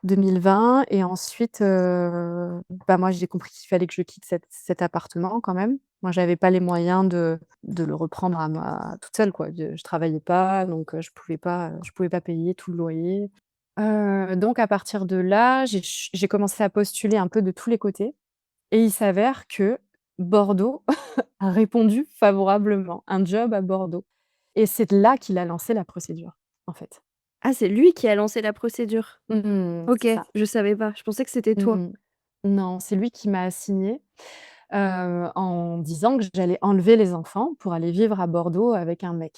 2020 et ensuite, moi, j'ai compris qu'il fallait que je quitte cet appartement quand même. Moi, j'avais pas les moyens de le reprendre à moi toute seule, quoi. Je travaillais pas, donc je pouvais pas payer tout le loyer. Donc à partir de là, j'ai commencé à postuler un peu de tous les côtés et il s'avère que Bordeaux a répondu favorablement, un job à Bordeaux et c'est là qu'il a lancé la procédure, en fait. Ah, c'est lui qui a lancé la procédure? OK, C'est ça. je savais pas, je pensais que c'était toi. Mmh. Non, c'est lui qui m'a assignée, en disant que j'allais enlever les enfants pour aller vivre à Bordeaux avec un mec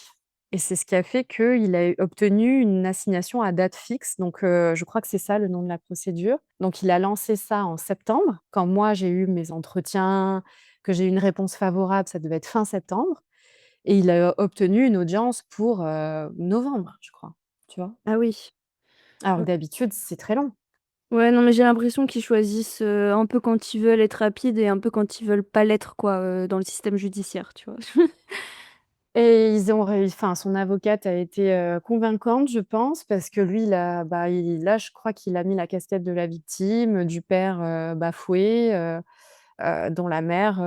et c'est ce qui a fait qu'il a obtenu une assignation à date fixe donc je crois que c'est ça le nom de la procédure. Donc il a lancé ça en septembre, quand moi j'ai eu mes entretiens, que j'ai eu une réponse favorable, ça devait être fin septembre et il a obtenu une audience pour, novembre, je crois, tu vois? Ah oui. Alors que O d'habitude, c'est très long. Ouais, non, mais j'ai l'impression qu'ils choisissent, un peu quand ils veulent être rapides et un peu quand ils veulent pas l'être quoi, dans le système judiciaire, tu vois? Et ils ont réussi. Enfin, son avocate a été, convaincante, je pense, parce que lui, il a bah, il là, je crois qu'il a mis la casquette de la victime, du père, bafoué, dont la mère,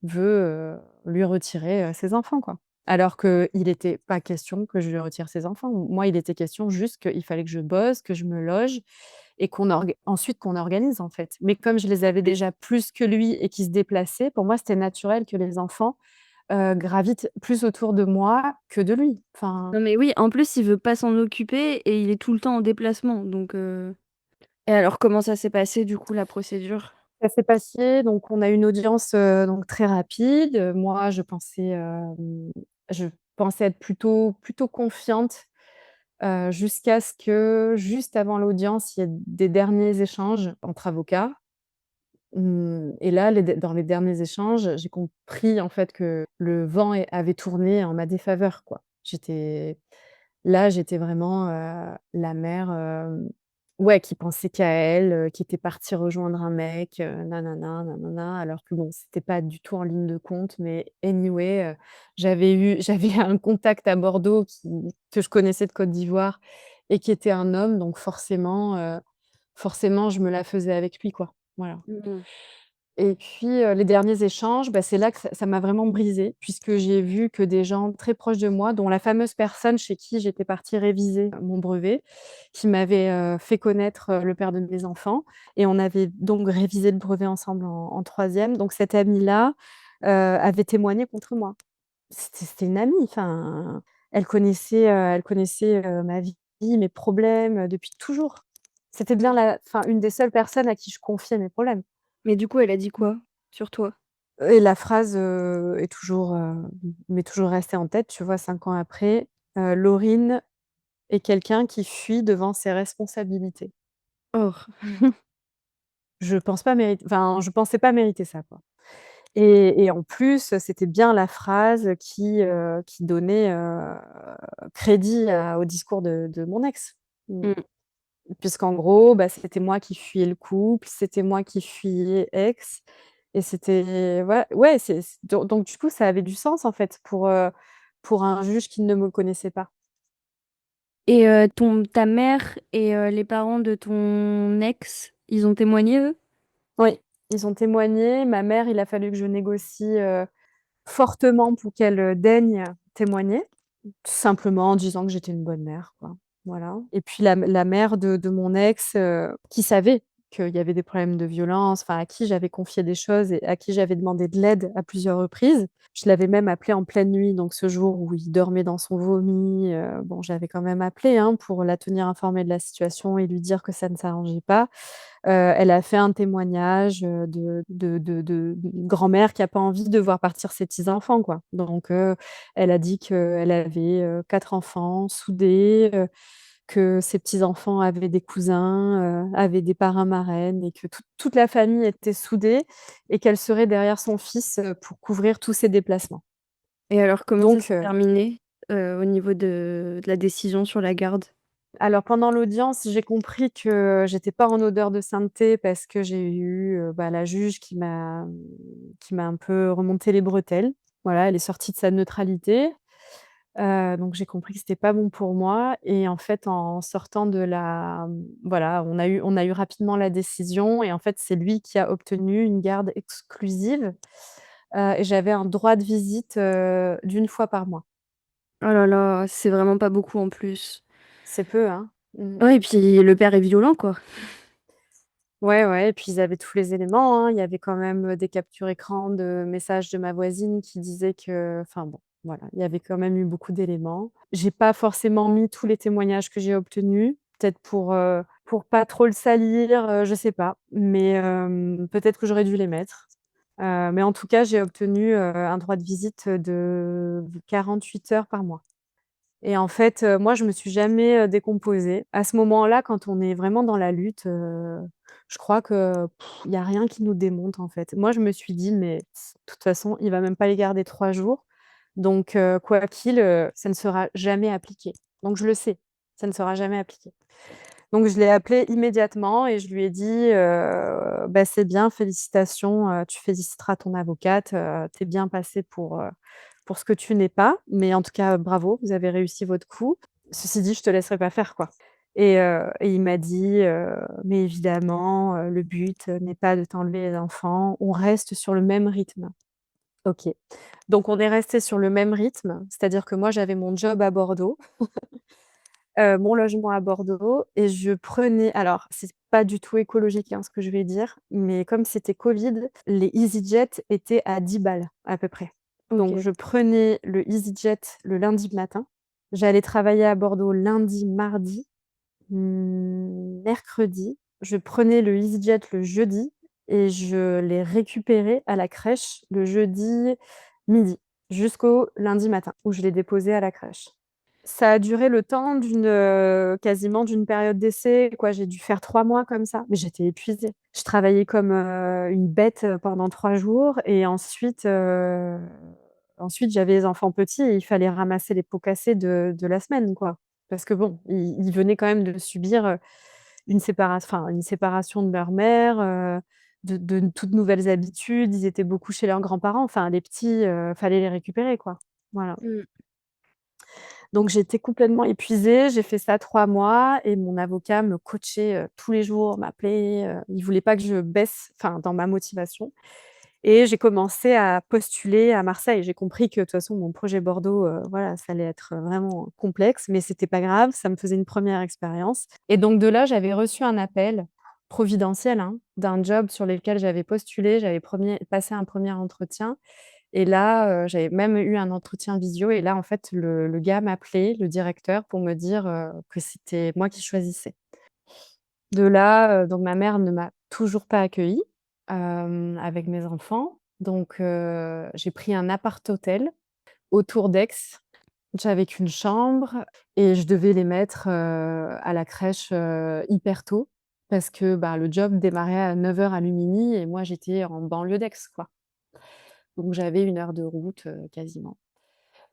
veut, lui retirer, ses enfants, quoi. Alors qu'il était pas question que je lui retire ses enfants. Moi, il était question juste qu'il fallait que je bosse, que je me loge et qu'on organise, en fait. Mais comme je les avais déjà plus que lui et qu'il se déplaçait, pour moi, c'était naturel que les enfants, gravitent plus autour de moi que de lui. Enfin, Non, mais oui, en plus, il veut pas s'en occuper et il est tout le temps en déplacement, donc et alors comment ça s'est passé du coup la procédure? ça s'est passé, donc on a eu une audience, donc très rapide. Moi, je pensais être plutôt confiante, jusqu'à ce que, juste avant l'audience, il y ait des derniers échanges entre avocats. Et là, dans les derniers échanges, j'ai compris en fait que le vent avait tourné en ma défaveur, quoi. J'étais vraiment, la mère, ouais, qui pensait qu'à elle, qui était partie rejoindre un mec, nin alors que bon, c'était pas du tout en ligne de compte, mais anyway, j'avais un contact à Bordeaux que je connaissais de Côte d'Ivoire et qui était un homme, donc forcément, je me la faisais avec lui, quoi. Voilà. Mmh. Et puis, les derniers échanges, bah, c'est là que ça m'a vraiment brisée, puisque j'ai vu que des gens très proches de moi, dont la fameuse personne chez qui j'étais partie réviser mon brevet, qui m'avait, fait connaître, le père de mes enfants, et on avait donc révisé le brevet ensemble en 3e. Donc cette amie-là, avait témoigné contre moi. C'était une amie, enfin, elle connaissait ma vie, mes problèmes, depuis toujours. C'était bien une des seules personnes à qui je confiais mes problèmes. Mais du coup, elle a dit quoi sur toi? Et la phrase, m'est toujours restée en tête, tu vois, 5 ans après, «Laurine est quelqu'un qui fuit devant ses responsabilités». Oh! Je pensais pas mériter ça, quoi. Et en plus, c'était bien la phrase qui donnait, crédit au discours de mon ex. Mmh. Mmh. Puisqu'en gros, bah, c'était moi qui fuyais le couple, c'était moi qui fuyais ex, et c'était ouais, donc du coup, ça avait du sens, en fait, pour un juge qui ne me connaissait pas. Et ton ta mère et les parents de ton ex, ils ont témoigné eux? Oui, ils ont témoigné. Ma mère, il a fallu que je négocie, fortement pour qu'elle, daigne témoigner. Tout simplement en disant que j'étais une bonne mère, quoi. Voilà. Et puis la mère de mon ex, qui savait qu'il y avait des problèmes de violence, enfin à qui j'avais confié des choses et à qui j'avais demandé de l'aide à plusieurs reprises. Je l'avais même appelé en pleine nuit, donc ce jour où il dormait dans son vomi, bon, j'avais quand même appelé, hein, pour la tenir informée de la situation et lui dire que ça ne s'arrangeait pas. Elle a fait un témoignage, de grand-mère qui a pas envie de voir partir ses petits-enfants, quoi. Donc elle a dit qu'elle avait, 4 enfants soudés, que ses petits-enfants avaient des cousins, avaient des parrains-marraines et que toute la famille était soudée et qu'elle serait derrière son fils, pour couvrir tous ses déplacements. Et alors comment ça Donc s'est terminé, au niveau de la décision sur la garde? alors pendant l'audience, j'ai compris que j'étais pas en odeur de sainteté parce que j'ai eu, bah, la juge qui m'a un peu remonté les bretelles. Voilà, elle est sortie de sa neutralité, donc j'ai compris que c'était pas bon pour moi, et en fait, en sortant voilà, on a eu rapidement la décision, et en fait, c'est lui qui a obtenu une garde exclusive, et j'avais un droit de visite, d'1 fois par mois. Oh là là, c'est vraiment pas beaucoup en plus. C'est peu, hein? Mmh. Ouais et puis le père est violent, quoi. Ouais, ouais, et puis ils avaient tous les éléments, hein. Il y avait quand même, des captures écran de messages de ma voisine qui disaient enfin bon, voilà, il y avait quand même eu beaucoup d'éléments. J'ai pas forcément mis tous les témoignages que j'ai obtenus, peut-être pour pas trop le salir, je sais pas, mais peut-être que j'aurais dû les mettre. Mais en tout cas, j'ai obtenu, un droit de visite de 48 heures par mois. Et en fait, moi, je me suis jamais, décomposée. À ce moment-là, quand on est vraiment dans la lutte, je crois que il y a rien qui nous démonte, en fait. Moi, je me suis dit: «Mais de toute façon, il va même pas les garder 3 jours, donc quoi qu'il, ça ne sera jamais appliqué». Donc je le sais, ça ne sera jamais appliqué. Donc je l'ai appelé immédiatement et je lui ai dit, «Bah, c'est bien, félicitations, tu féliciteras ton avocate, tu es bien passée pour ce que tu n'es pas, mais en tout cas, bravo, vous avez réussi votre coup. Ceci dit, je te laisserai pas faire, quoi». Et il m'a dit, «Mais évidemment, le but, n'est pas de t'enlever les enfants, on reste sur le même rythme». OK. Donc on est resté sur le même rythme, c'est-à-dire que moi j'avais mon job à Bordeaux, mon logement à Bordeaux et je prenais alors c'est pas du tout écologique, hein, ce que je vais dire, mais comme c'était Covid, les EasyJet étaient à 10 balles à peu près. Donc OK. je prenais le EasyJet le lundi matin, j'allais travailler à Bordeaux lundi, mardi, mercredi, je prenais le EasyJet le jeudi et je les récupérais à la crèche le jeudi midi, jusqu'au lundi matin où je les déposais à la crèche. Ça a duré le temps quasiment d'une période d'essai, quoi. J'ai dû faire 3 mois comme ça, mais j'étais épuisée. Je travaillais comme, une bête, pendant 3 jours et ensuite j'avais les enfants petits et il fallait ramasser les pots cassés de la semaine, quoi. Parce que bon, ils venaient quand même de subir, une séparation de leur mère, de toutes nouvelles habitudes. Ils étaient beaucoup chez leurs grands-parents. Enfin les petits, fallait les récupérer, quoi. Voilà. Mmh. Donc j'étais complètement épuisée, j'ai fait ça 3 mois et mon avocat me coachait, tous les jours, m'appelait, il voulait pas que je baisse, enfin, dans ma motivation et j'ai commencé à postuler à Marseille. J'ai compris que de toute façon mon projet Bordeaux, voilà, ça allait être vraiment complexe, mais c'était pas grave, ça me faisait une première expérience et donc de là, j'avais reçu un appel providentiel, hein, d'un job sur lequel j'avais postulé. J'avais passé un premier entretien et là, j'avais même eu un entretien visio et là, en fait, le gars m'appelait, le directeur, pour me dire, que c'était moi qui choisissais. De là, donc ma mère ne m'a toujours pas accueillie, avec mes enfants. Donc j'ai pris un appart-hôtel autour d'Aix. J'avais qu'une chambre et je devais les mettre, à la crèche, hyper tôt parce que, bah, le job démarrait à 9 heures à Lumini et moi, j'étais en banlieue d'Aix, quoi. Donc j'avais 1 heure de route, quasiment.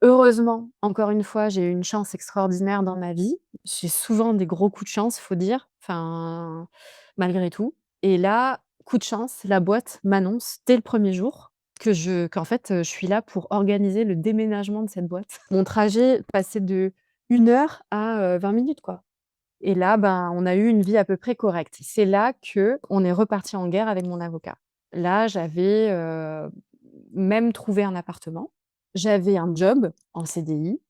Heureusement, encore une fois, j'ai eu une chance extraordinaire dans ma vie. J'ai souvent des gros coups de chance, faut dire, enfin, malgré tout. Et là, coup de chance, la boîte m'annonce dès le premier jour qu'en fait, je suis là pour organiser le déménagement de cette boîte. Mon trajet passait de 1 heure à, 20 minutes, quoi. Et là, ben, on a eu une vie à peu près correcte. C'est là qu'on est reparti en guerre avec mon avocat. Là, j'avais, même trouvé un appartement. J'avais un job en CDI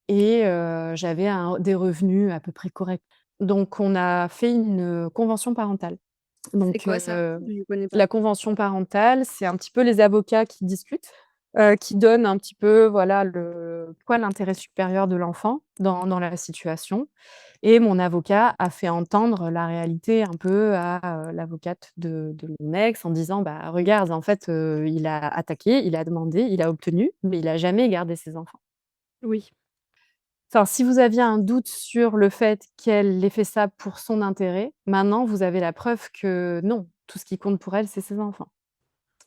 et j'avais des revenus à peu près corrects. Donc on a fait une, convention parentale. C'est Donc quoi ça? Je connais pas. la convention parentale, c'est un petit peu les avocats qui discutent, qui donnent un petit peu, voilà, l'intérêt supérieur de l'enfant dans la situation et mon avocat a fait entendre la réalité un peu à, l'avocate de mon ex en disant: «Bah, regarde, en fait, il a attaqué, il a demandé, il a obtenu, mais il a jamais gardé ses enfants. Oui. Enfin, si vous aviez un doute sur le fait qu'elle ait fait ça pour son intérêt, maintenant vous avez la preuve que non, tout ce qui compte pour elle, c'est ses enfants».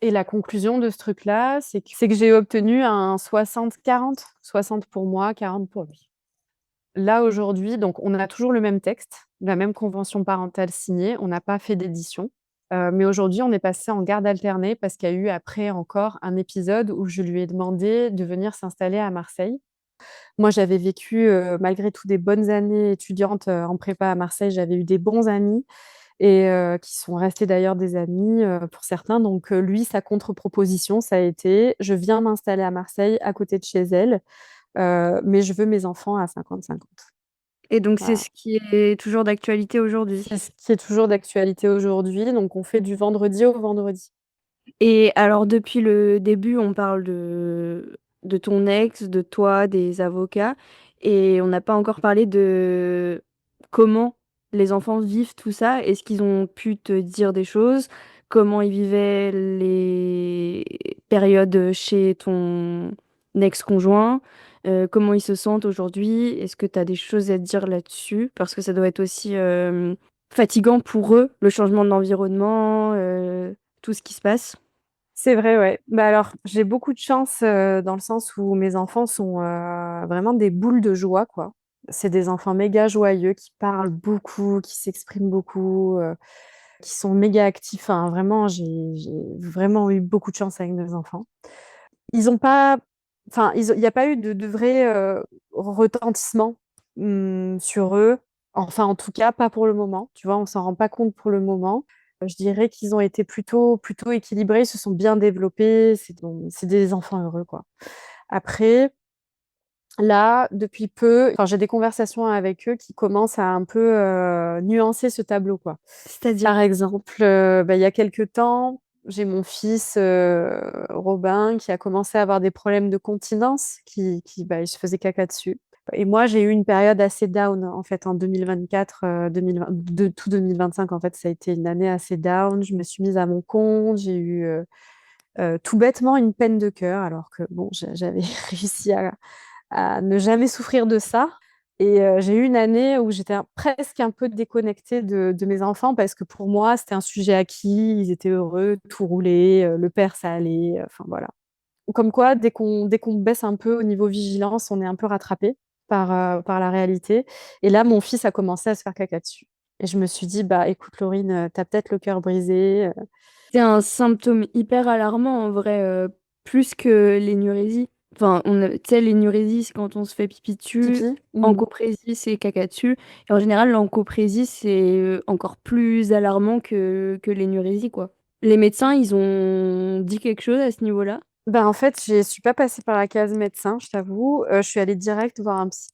Et la conclusion de ce truc-là, c'est que j'ai obtenu un 60-40, 60 pour moi, 40 pour lui. Là, aujourd'hui, donc on a toujours le même texte, la même convention parentale signée, on n'a pas fait d'édition, mais aujourd'hui, on est passé en garde alternée parce qu'il y a eu après encore un épisode où je lui ai demandé de venir s'installer à Marseille. Moi, j'avais vécu, malgré tout des bonnes années étudiantes, en prépa à Marseille. J'avais eu des bons amis et qui sont restés d'ailleurs des amis, pour certains. Donc lui, sa contre-proposition, ça a été: «Je viens m'installer à Marseille, à côté de chez elle, mais je veux mes enfants à 50-50». Et donc c'est Voilà. ce qui est toujours d'actualité aujourd'hui? C'est ce qui est toujours d'actualité aujourd'hui, donc on fait du vendredi au vendredi. Et alors depuis le début, on parle de ton ex, de toi, des avocats et on n'a pas encore parlé de comment les enfants vivent tout ça. Est-ce qu'ils ont pu te dire des choses? Comment ils vivaient les périodes chez ton ex-conjoint? Comment ils se sentent aujourd'hui? Est-ce que tu as des choses à dire là-dessus? Parce que ça doit être aussi, fatigant pour eux, le changement d'environnement, tout ce qui se passe. C'est vrai, ouais. Bah, alors, j'ai beaucoup de chance, dans le sens où mes enfants sont, vraiment des boules de joie, quoi. C'est des enfants méga joyeux, qui parlent beaucoup, qui s'expriment beaucoup, qui sont méga actifs. Enfin, vraiment, j'ai vraiment eu beaucoup de chance avec mes enfants. Ils ont pas enfin, il y a pas eu de vrai, retentissement, sur eux. Enfin, en tout cas, pas pour le moment, tu vois? On s'en rend pas compte pour le moment. Je dirais qu'ils ont été plutôt équilibrés, ils se sont bien développés, c'est des enfants heureux, quoi. Après, là, depuis peu, enfin, j'ai des conversations avec eux qui commencent à un peu, nuancer ce tableau, quoi. C'est-à-dire? Par exemple, il y a quelque temps, j'ai mon fils, Robin, qui a commencé à avoir des problèmes de continence, il se faisait caca dessus. Et moi, j'ai eu une période assez down, en fait, en 2024, 2020 de tout 2025, en fait, ça a été une année assez down. Je me suis mise à mon compte, j'ai eu, tout bêtement une peine de cœur, alors que bon, j'avais réussi à ne jamais souffrir de ça. Et j'ai eu une année où j'étais presque un peu déconnectée de mes enfants parce que pour moi, c'était un sujet acquis, ils étaient heureux, tout roulait, le père, ça allait, enfin voilà. Comme quoi, dès qu'on baisse un peu au niveau vigilance, on est un peu rattrapé par la réalité. Et là, mon fils a commencé à se faire caca dessus. Et je me suis dit: «Bah, écoute Laurine, tu peut-être le cœur brisé, C'est un symptôme hyper alarmant en vrai, plus que l'énurésie. Enfin, tu sais, l'énurésie, c'est quand on se fait pipi dessus. pipi». Mmh. Encoprésie, c'est caca dessus. Et en général, l'encoprésie, c'est encore plus alarmant que l'énurésie, quoi. Les médecins, ils ont dit quelque chose à ce niveau-là? Ben, en fait, je suis pas passée par la case médecin, je t'avoue, je suis allée direct voir un psy.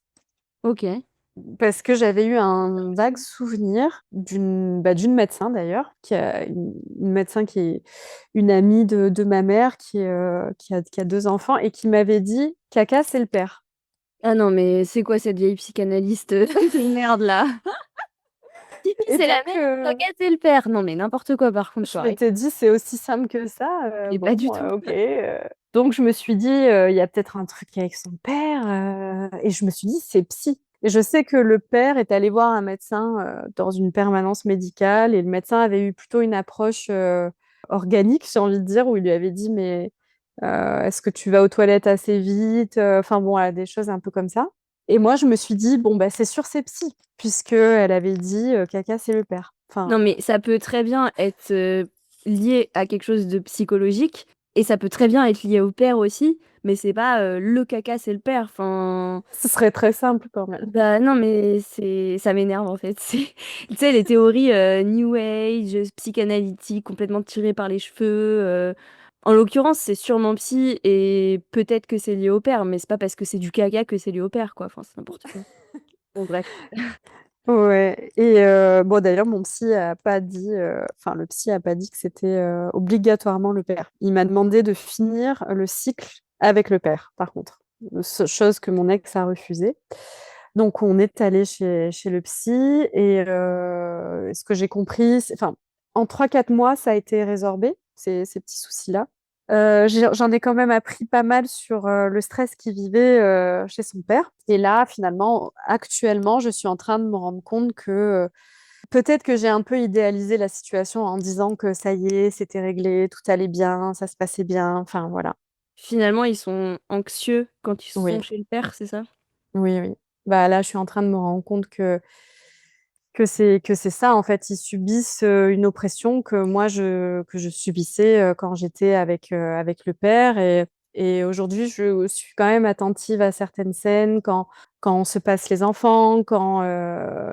OK. Parce que j'avais eu un vague souvenir d'une médecin d'ailleurs, une médecin qui est une amie de ma mère qui a 2 enfants et qui m'avait dit: «Caca, c'est le père». Ah non, mais c'est quoi cette vieille psychanalyste, de merde là? Pipi, Et c'est la donc mère, caca, c'est le père. Non mais n'importe quoi par contre, je faut arrêter. m'étais dit: «C'est aussi simple que ça?» Mais pas du bon, tout. OK, donc je me suis dit: «Il y a peut-être un truc avec son père», et je me suis dit: «C'est psy». Et je sais que le père est allé voir un médecin, dans une permanence médicale et le médecin avait eu plutôt une approche, organique, j'ai envie de dire, où il lui avait dit: «Mais, est-ce que tu vas aux toilettes assez vite?» Enfin bon, voilà, des choses un peu comme ça. Et moi, je me suis dit: «Bon, bah, c'est sûr, c'est psy», puisqu'elle avait dit, «Caca, c'est le père». Enfin, Non, mais ça peut très bien être, lié à quelque chose de psychologique et ça peut très bien être lié au père aussi, mais c'est pas, le caca, c'est le père. Enfin, ce serait très simple quand même. bah, non, mais c'est ça m'énerve, en fait. C'est tu sais, les théories, new age, psychanalytiques, complètement tirées par les cheveux, en l'occurrence, c'est sûrement psy et peut-être que c'est lié au père, mais c'est pas parce que c'est du caca que c'est lié au père, quoi. Enfin, c'est n'importe quoi. Bon, bref. Ouais. Et bon, d'ailleurs mon psy a pas dit, enfin le psy a pas dit que c'était, obligatoirement le père. Il m'a demandé de finir le cycle avec le père, par contre. Chose que mon ex a refusée. Donc on est allé chez le psy et ce que j'ai compris, enfin, en 3 4 mois, ça a été résorbé, ces petits soucis-là. J'en ai quand même appris pas mal sur, le stress qu'il vivait, chez son père. Et là, finalement, actuellement, je suis en train de me rendre compte que, peut-être que j'ai un peu idéalisé la situation en disant que ça y est, c'était réglé, tout allait bien, ça se passait bien, enfin voilà. Finalement, ils sont anxieux quand ils sont Oui, chez le père, c'est ça? oui, oui. Bah, là, je suis en train de me rendre compte que c'est ça, en fait. Ils subissent, une oppression que je subissais, quand j'étais avec le père. Et aujourd'hui, je suis quand même attentive à certaines scènes quand on se passe les enfants, quand,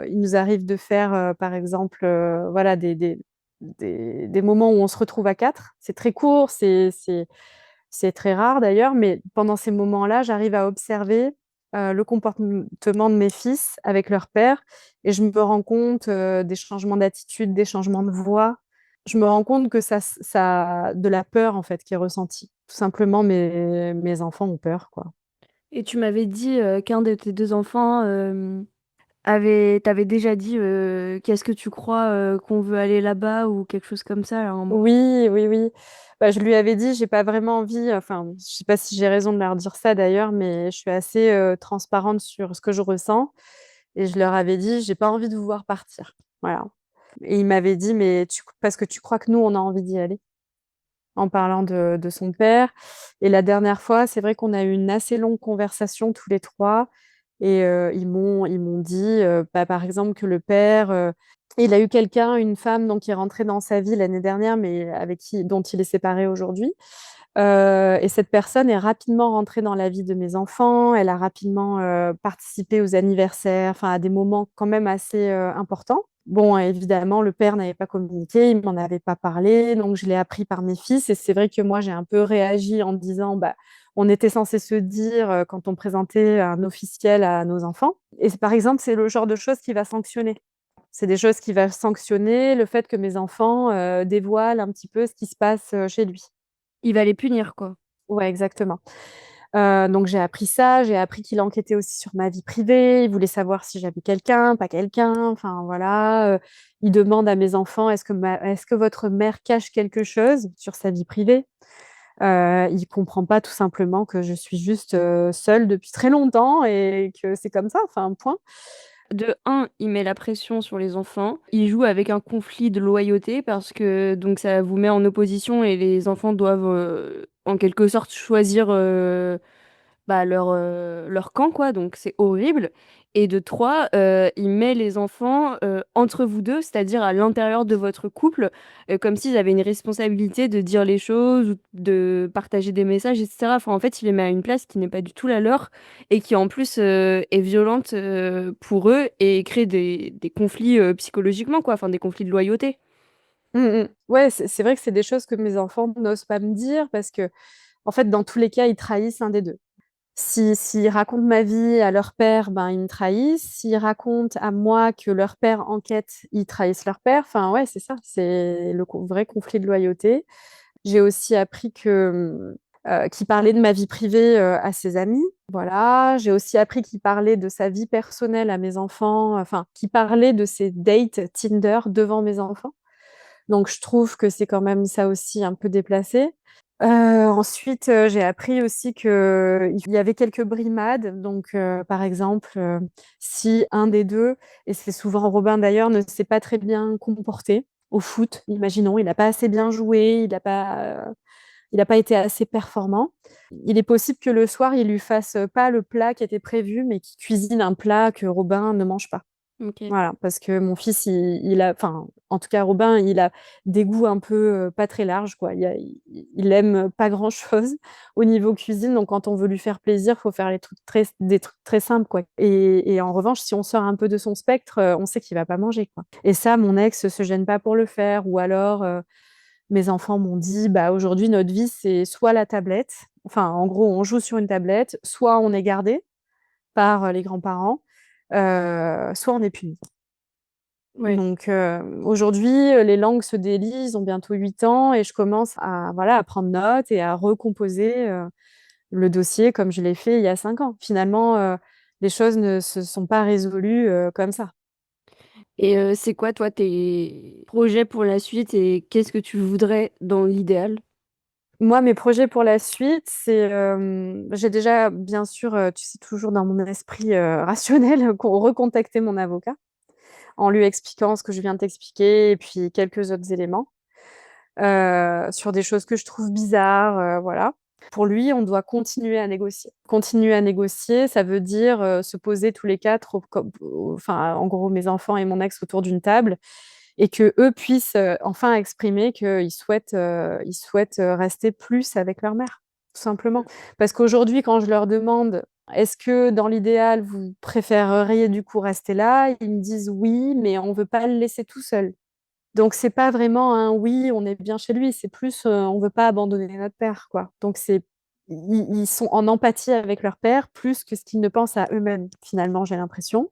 il nous arrive de faire, par exemple, voilà, des moments où on se retrouve à 4. C'est très court, c'est très rare d'ailleurs, mais pendant ces moments-là, j'arrive à observer, le comportement de mes fils avec leur père et je me rends compte, des changements d'attitude, des changements de voix. Je me rends compte que ça de la peur, en fait, qui est ressentie. Tout simplement, mes enfants ont peur, quoi. Et tu m'avais dit, qu'un de tes 2 enfants, t'avait déjà dit, «Qu'est-ce que tu crois, qu'on veut aller là-bas?» ou quelque chose comme ça, à un moment. Oui, oui, oui. Bah, je lui avais dit: «J'ai pas vraiment envie», enfin, je sais pas si j'ai raison de leur dire ça d'ailleurs, mais je suis assez, transparente sur ce que je ressens et je leur avais dit: «J'ai pas envie de vous voir partir». Voilà. Et il m'avait dit: «Mais parce que tu crois que nous, on a envie d'y aller?» En parlant de son père. Et la dernière fois, c'est vrai qu'on a eu une assez longue conversation tous les 3. Et ils m'ont dit, bah, par exemple, que le père, il a eu quelqu'un, une femme donc, qui est rentrée dans sa vie l'année dernière, mais dont il est séparé aujourd'hui. Et cette personne est rapidement rentrée dans la vie de mes enfants. Elle a rapidement participé aux anniversaires, enfin à des moments quand même assez importants. Bon, évidemment, le père n'avait pas communiqué, il m'en avait pas parlé, donc je l'ai appris par mes fils. Et c'est vrai que moi, j'ai un peu réagi en me disant, bah, on était censé se dire quand on présentait un officiel à nos enfants. Et par exemple, c'est le genre de choses qui va sanctionner. C'est des choses qui va sanctionner le fait que mes enfants dévoilent un petit peu ce qui se passe chez lui. Il va les punir, quoi. Ouais, exactement. Donc j'ai appris ça, j'ai appris qu'il enquêtait aussi sur ma vie privée, il voulait savoir si j'avais quelqu'un, pas quelqu'un, enfin voilà. Il demande à mes enfants: «Est-ce que votre mère cache quelque chose sur sa vie privée?» Il comprend pas tout simplement que je suis juste, seule depuis très longtemps et que c'est comme ça, enfin point. De un, il met la pression sur les enfants. Il joue avec un conflit de loyauté parce que donc ça vous met en opposition et les enfants doivent, en quelque sorte choisir, bah, leur camp quoi, donc c'est horrible et de 3, il met les enfants, entre vous 2, c'est-à-dire à l'intérieur de votre couple, comme s'ils avaient une responsabilité de dire les choses ou de partager des messages et cetera. Enfin, en fait, il les met à une place qui n'est pas du tout la leur et qui en plus, est violente, pour eux et crée des conflits, psychologiquement quoi, enfin des conflits de loyauté. Mmh mh. Ouais, c'est vrai que c'est des choses que mes enfants n'osent pas me dire parce que en fait, dans tous les cas, ils trahissent un des 2. S'ils racontent ma vie à leur père, ben, ils me trahissent. S'ils racontent à moi que leur père enquête, ils trahissent leur père. Enfin, ouais, c'est ça, c'est le vrai conflit de loyauté. J'ai aussi appris qu'il parlait de ma vie privée, à ses amis, voilà. J'ai aussi appris qu'il parlait de sa vie personnelle à mes enfants, enfin, qu'il parlait de ses dates Tinder devant mes enfants. Donc je trouve que c'est quand même ça aussi un peu déplacé. Ensuite, j'ai appris aussi qu'il y avait quelques brimades. Donc, par exemple, si un des 2, et c'est souvent Robin d'ailleurs, ne s'est pas très bien comporté au foot, imaginons, il n'a pas assez bien joué, il a pas été assez performant. Il est possible que le soir, il lui fasse, pas le plat qui était prévu, mais qu'il cuisine un plat que Robin ne mange pas. OK. Voilà, parce que mon fils, il a, enfin, en tout cas Robin, il a des goûts un peu, pas très larges, quoi. Il aime pas grand-chose au niveau cuisine, donc quand on veut lui faire plaisir, faut faire des trucs très simples, quoi. Et en revanche, si on sort un peu de son spectre, on sait qu'il va pas manger, quoi. Et ça, mon ex se gêne pas pour le faire. Ou alors, mes enfants m'ont dit: «Bah, aujourd'hui, notre vie, c'est soit la tablette», enfin, en gros, on joue sur une tablette, soit on est gardé par, les grands-parents, soit on est puni. Ouais. Donc, aujourd'hui, les langues se délient, ils ont bientôt 8 ans et je commence à, voilà, à prendre note et à recomposer, le dossier comme je l'ai fait il y a 5 ans. Finalement, les choses ne se sont pas résolues, comme ça. Et c'est quoi toi tes projets pour la suite et qu'est-ce que tu voudrais dans l'idéal? Moi, mes projets pour la suite, c'est, j'ai déjà bien sûr, tu sais, toujours dans mon esprit, rationnel, recontacté mon avocat en lui expliquant ce que je viens de t'expliquer et puis quelques autres éléments. Sur des choses que je trouve bizarres, voilà. Pour lui, on doit continuer à négocier. Continuer à négocier, ça veut dire, se poser tous les 4 enfin, en gros, mes enfants et mon ex autour d'une table et qu'eux puissent, enfin exprimer qu'ils souhaitent rester plus avec leur mère, tout simplement. Parce qu'aujourd'hui, quand je leur demande: «Est-ce que dans l'idéal, vous préféreriez du coup rester là?» Ils me disent: «Oui, mais on veut pas le laisser tout seul». Donc c'est pas vraiment un «oui, on est bien chez lui», c'est plus, on veut pas abandonner notre père, quoi. Donc ils sont en empathie avec leur père plus que ce qu'ils ne pensent à eux-mêmes, finalement, j'ai l'impression.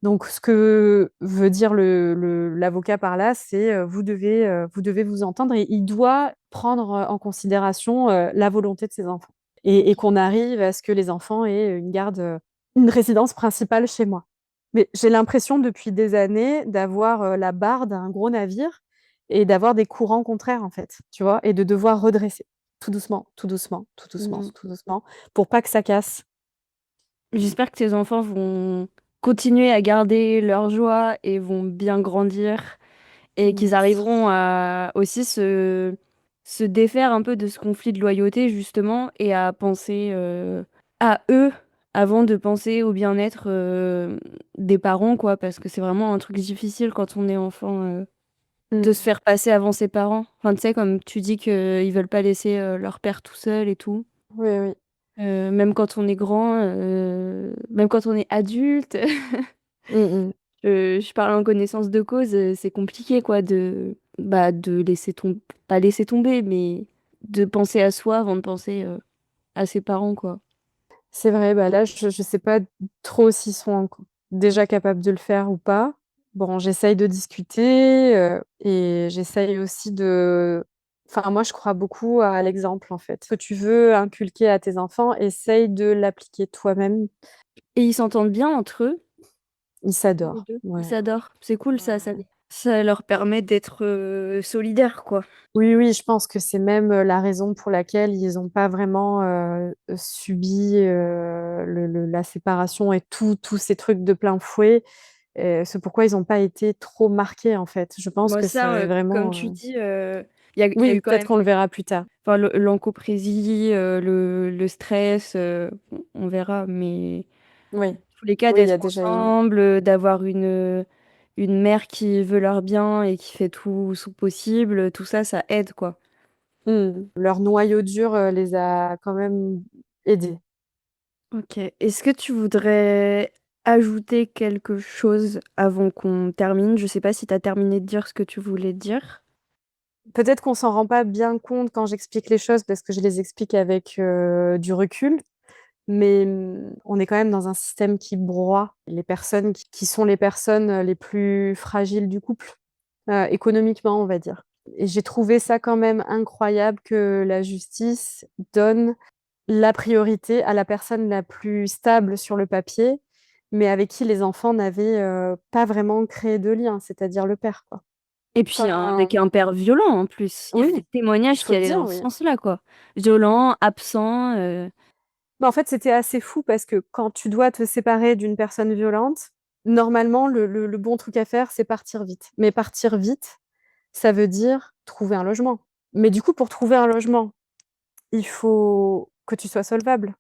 Donc ce que veut dire l'avocat par là, c'est, vous devez vous entendre et il doit prendre, en considération, la volonté de ses enfants et qu'on arrive à ce que les enfants aient une résidence principale chez moi. Mais j'ai l'impression depuis des années d'avoir, la barre d'un gros navire et d'avoir des courants contraires, en fait, tu vois? Et de devoir redresser tout doucement, tout doucement, tout doucement, Mmh. tout doucement pour pas que ça casse. J'espère que tes enfants vont continuer à garder leur joie et vont bien grandir et qu'ils Merci. arriveront à aussi se défaire un peu de ce conflit de loyauté justement et à penser, à eux avant de penser au bien-être des parents, quoi, parce que c'est vraiment un truc difficile quand on est enfant de Mmh. se faire passer avant ses parents. Enfin, tu sais, comme tu dis qu'ils veulent pas laisser leur père tout seul et tout. Oui, oui. Même quand on est grand, même quand on est adulte, Mmh mh. je parle en connaissance de cause, c'est compliqué, quoi, de laisser tomber, pas laisser tomber, mais de penser à soi avant de penser à ses parents, quoi. C'est vrai, bah, là, je sais pas trop s'ils sont déjà capables de le faire ou pas. Bon, j'essaye de discuter, et j'essaye aussi enfin, moi, je crois beaucoup à l'exemple, en fait. Ce que tu veux inculquer à tes enfants, essaye de l'appliquer toi-même. Et ils s'entendent bien entre eux, Ils les s'adorent, 2? Ils ouais. s'adorent. C'est cool Ouais, ça, ouais. ça leur permet d'être solidaires, quoi. Oui, oui, je pense que c'est même, la raison pour laquelle ils ont pas vraiment, subi, la séparation et tous ces trucs de plein fouet. C'est pourquoi ils ont pas été trop marqués, en fait. Je pense Moi, que ça, c'est comme vraiment, tu dis, il y a oui, eu quand peut-être même qu'on le verra plus tard. enfin, l'encoprésie, le stress, on verra, mais Oui, dans tous les cas, oui, il y d'être a déjà eu ensemble, d'avoir une mère qui veut leur bien et qui fait tout son possible, tout ça, ça aide, quoi. leur noyau dur, les a quand même aidés. Ok. Est-ce que tu voudrais ajouter quelque chose avant qu'on termine? Je sais pas si tu as terminé de dire ce que tu voulais dire. Peut-être qu'on s'en rend pas bien compte quand j'explique les choses parce que je les explique avec, du recul. Mais on est quand même dans un système qui broie les personnes qui sont les personnes, les plus fragiles du couple, économiquement, on va dire. Et j'ai trouvé ça quand même incroyable que la justice donne la priorité à la personne la plus stable sur le papier, mais avec qui les enfants n'avaient, pas vraiment créé de lien, c'est-à-dire le père, quoi. Et puis Enfin, avec un père violent en plus. Il y avait des oui, il témoignages faut qui le allaient dire, dans ce oui. sens-là, quoi. Violent, absent. Bah, en fait, c'était assez fou parce que quand tu dois te séparer d'une personne violente, normalement, le bon truc à faire, c'est partir vite. Mais partir vite, ça veut dire trouver un logement. Mais du coup, pour trouver un logement, il faut que tu sois solvable.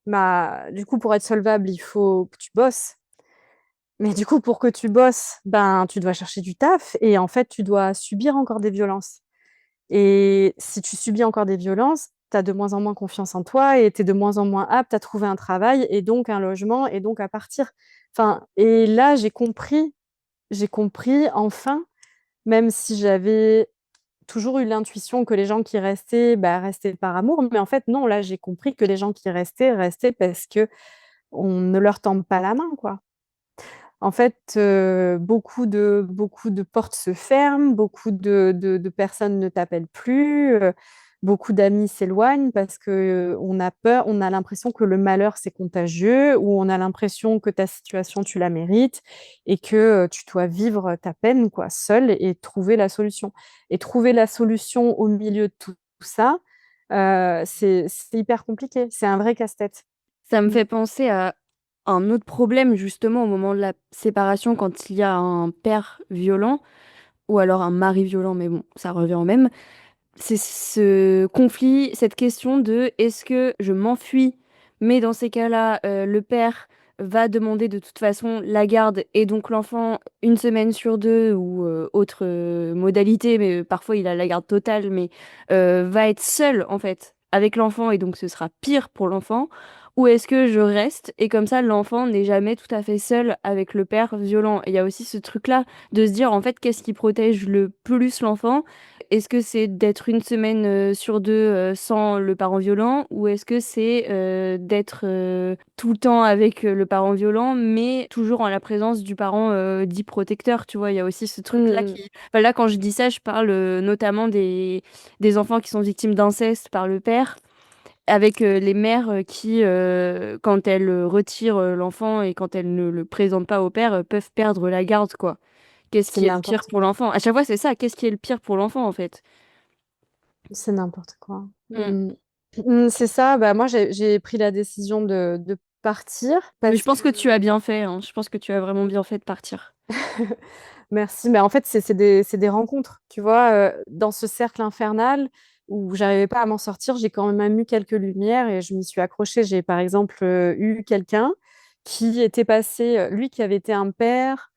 Bah, du coup, pour être solvable, il faut que tu bosses. Mais du coup, pour que tu bosses, ben, tu dois chercher du taf et en fait, tu dois subir encore des violences. Et si tu subis encore des violences, tu as de moins en moins confiance en toi et tu es de moins en moins apte à trouver un travail et donc un logement et donc à partir. Enfin, et là, j'ai compris enfin, même si j'avais toujours eu l'intuition que les gens qui restaient, bah, restaient par amour, mais en fait non, là, j'ai compris que les gens qui restaient, restaient parce que on ne leur tend pas la main, quoi. En fait, beaucoup de portes se ferment, beaucoup de personnes ne t'appellent plus, beaucoup d'amis s'éloignent parce que, on a peur, on a l'impression que le malheur, c'est contagieux ou on a l'impression que ta situation, tu la mérites et que, tu dois vivre ta peine, quoi, seule et trouver la solution. Et trouver la solution au milieu de tout ça, c'est hyper compliqué. C'est un vrai casse-tête. Ça me Mmh. fait penser à un autre problème, justement, au moment de la séparation, quand il y a un père violent, ou alors un mari violent, mais bon, ça revient au même. C'est ce conflit, cette question de est-ce que je m'enfuis, mais dans ces cas-là, le père va demander de toute façon la garde et donc l'enfant une semaine sur deux ou autre modalité, mais parfois il a la garde totale, mais va être seul en fait avec l'enfant et donc ce sera pire pour l'enfant. Ou est-ce que je reste et comme ça l'enfant n'est jamais tout à fait seul avec le père violent. Et il y a aussi ce truc-là de se dire en fait qu'est-ce qui protège le plus l'enfant? Est-ce que c'est d'être une semaine sur deux sans le parent violent ou est-ce que c'est d'être tout le temps avec le parent violent mais toujours en la présence du parent dit protecteur, tu vois, il y a aussi ce Mmh truc-là mh. qui... Enfin, là, quand je dis ça, je parle notamment des enfants qui sont victimes d'inceste par le père, avec les mères qui, quand elles retirent l'enfant et quand elles ne le présentent pas au père, peuvent perdre la garde, quoi. Qu'est-ce C'est qui est le pire n'importe pour l'enfant? À chaque fois, c'est ça. Qu'est-ce qui est le pire pour l'enfant, en fait? C'est n'importe quoi. Mm. Mmh. C'est ça, bah, moi j'ai pris la décision de partir Mais je parce pense que tu que as bien fait, hein. Je pense que tu as vraiment bien fait de partir. merci, mais en fait, c'est des rencontres, tu vois? Dans ce cercle infernal, où j'arrivais pas à m'en sortir, j'ai quand même eu quelques lumières et je m'y suis accrochée. J'ai par exemple eu quelqu'un qui était passé, lui qui avait été un père,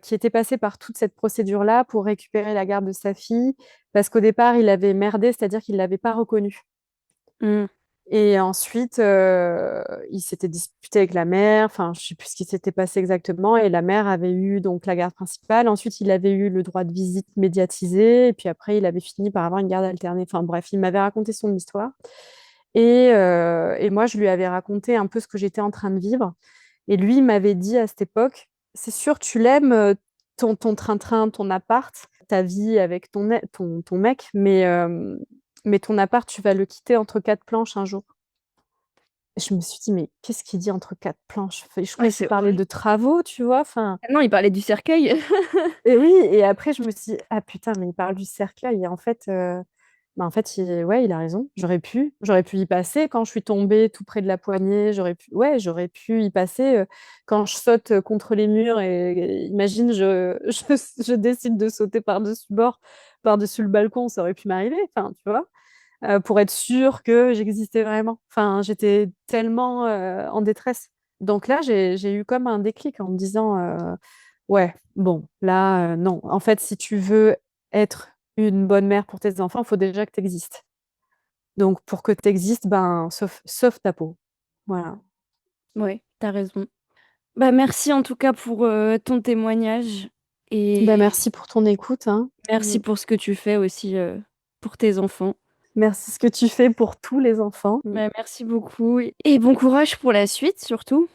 qui était passé par toute cette procédure-là pour récupérer la garde de sa fille, parce qu'au départ, il avait merdé, c'est-à-dire qu'il l'avait pas reconnue. Mmh. Et ensuite, il s'était disputé avec la mère, enfin, je sais plus ce qui s'était passé exactement, et la mère avait eu donc la garde principale. Ensuite, il avait eu le droit de visite médiatisé, et puis après, il avait fini par avoir une garde alternée. Enfin bref, il m'avait raconté son histoire. Et moi, je lui avais raconté un peu ce que j'étais en train de vivre. Et lui, il m'avait dit à cette époque, c'est sûr, tu l'aimes, ton train-train, ton appart, ta vie avec ton mec, mais ton appart, tu vas le quitter entre quatre planches un jour. Et je me suis dit, mais qu'est-ce qu'il dit entre quatre planches? Enfin, je crois Ouais, qu'il c'est parlait de horrible. travaux, tu vois? Enfin, Ah non, il parlait du cercueil. et oui, et après, je me suis dit, ah putain, mais il parle du cercueil. Et en fait, bah, en fait, ouais, il a raison. J'aurais pu y passer quand je suis tombée tout près de la poignée. Ouais, j'aurais pu y passer quand je saute contre les murs et imagine, je décide de sauter par-dessus bord, par-dessus le balcon, ça aurait pu m'arriver. Enfin, tu vois, pour être sûre que j'existais vraiment. Enfin, j'étais tellement en détresse. Donc là, j'ai eu comme un déclic en me disant, ouais, bon, là, non. En fait, si tu veux être une bonne mère pour tes enfants, il faut déjà que tu existes. Donc, pour que tu existes, ben, sauve ta peau. Voilà. Ouais, tu raison. Bah, merci en tout cas pour, ton témoignage et Ben, merci pour ton écoute, hein. merci pour ce que tu fais aussi, pour tes enfants. Merci ce que tu fais pour tous les enfants. Bah, merci beaucoup et bon courage pour la suite surtout.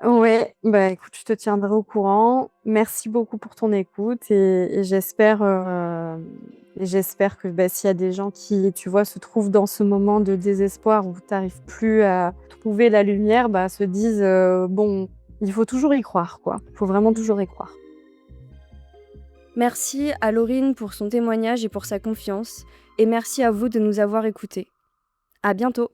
Ouais, bah écoute, je te tiendrai au courant. Merci beaucoup pour ton écoute et j'espère que bah, s'il y a des gens qui, tu vois, se trouvent dans ce moment de désespoir où tu n'arrives plus à trouver la lumière, bah, se disent bon, il faut toujours y croire, quoi. Il faut vraiment toujours y croire. Merci à Laurine pour son témoignage et pour sa confiance et merci à vous de nous avoir écoutés. À bientôt.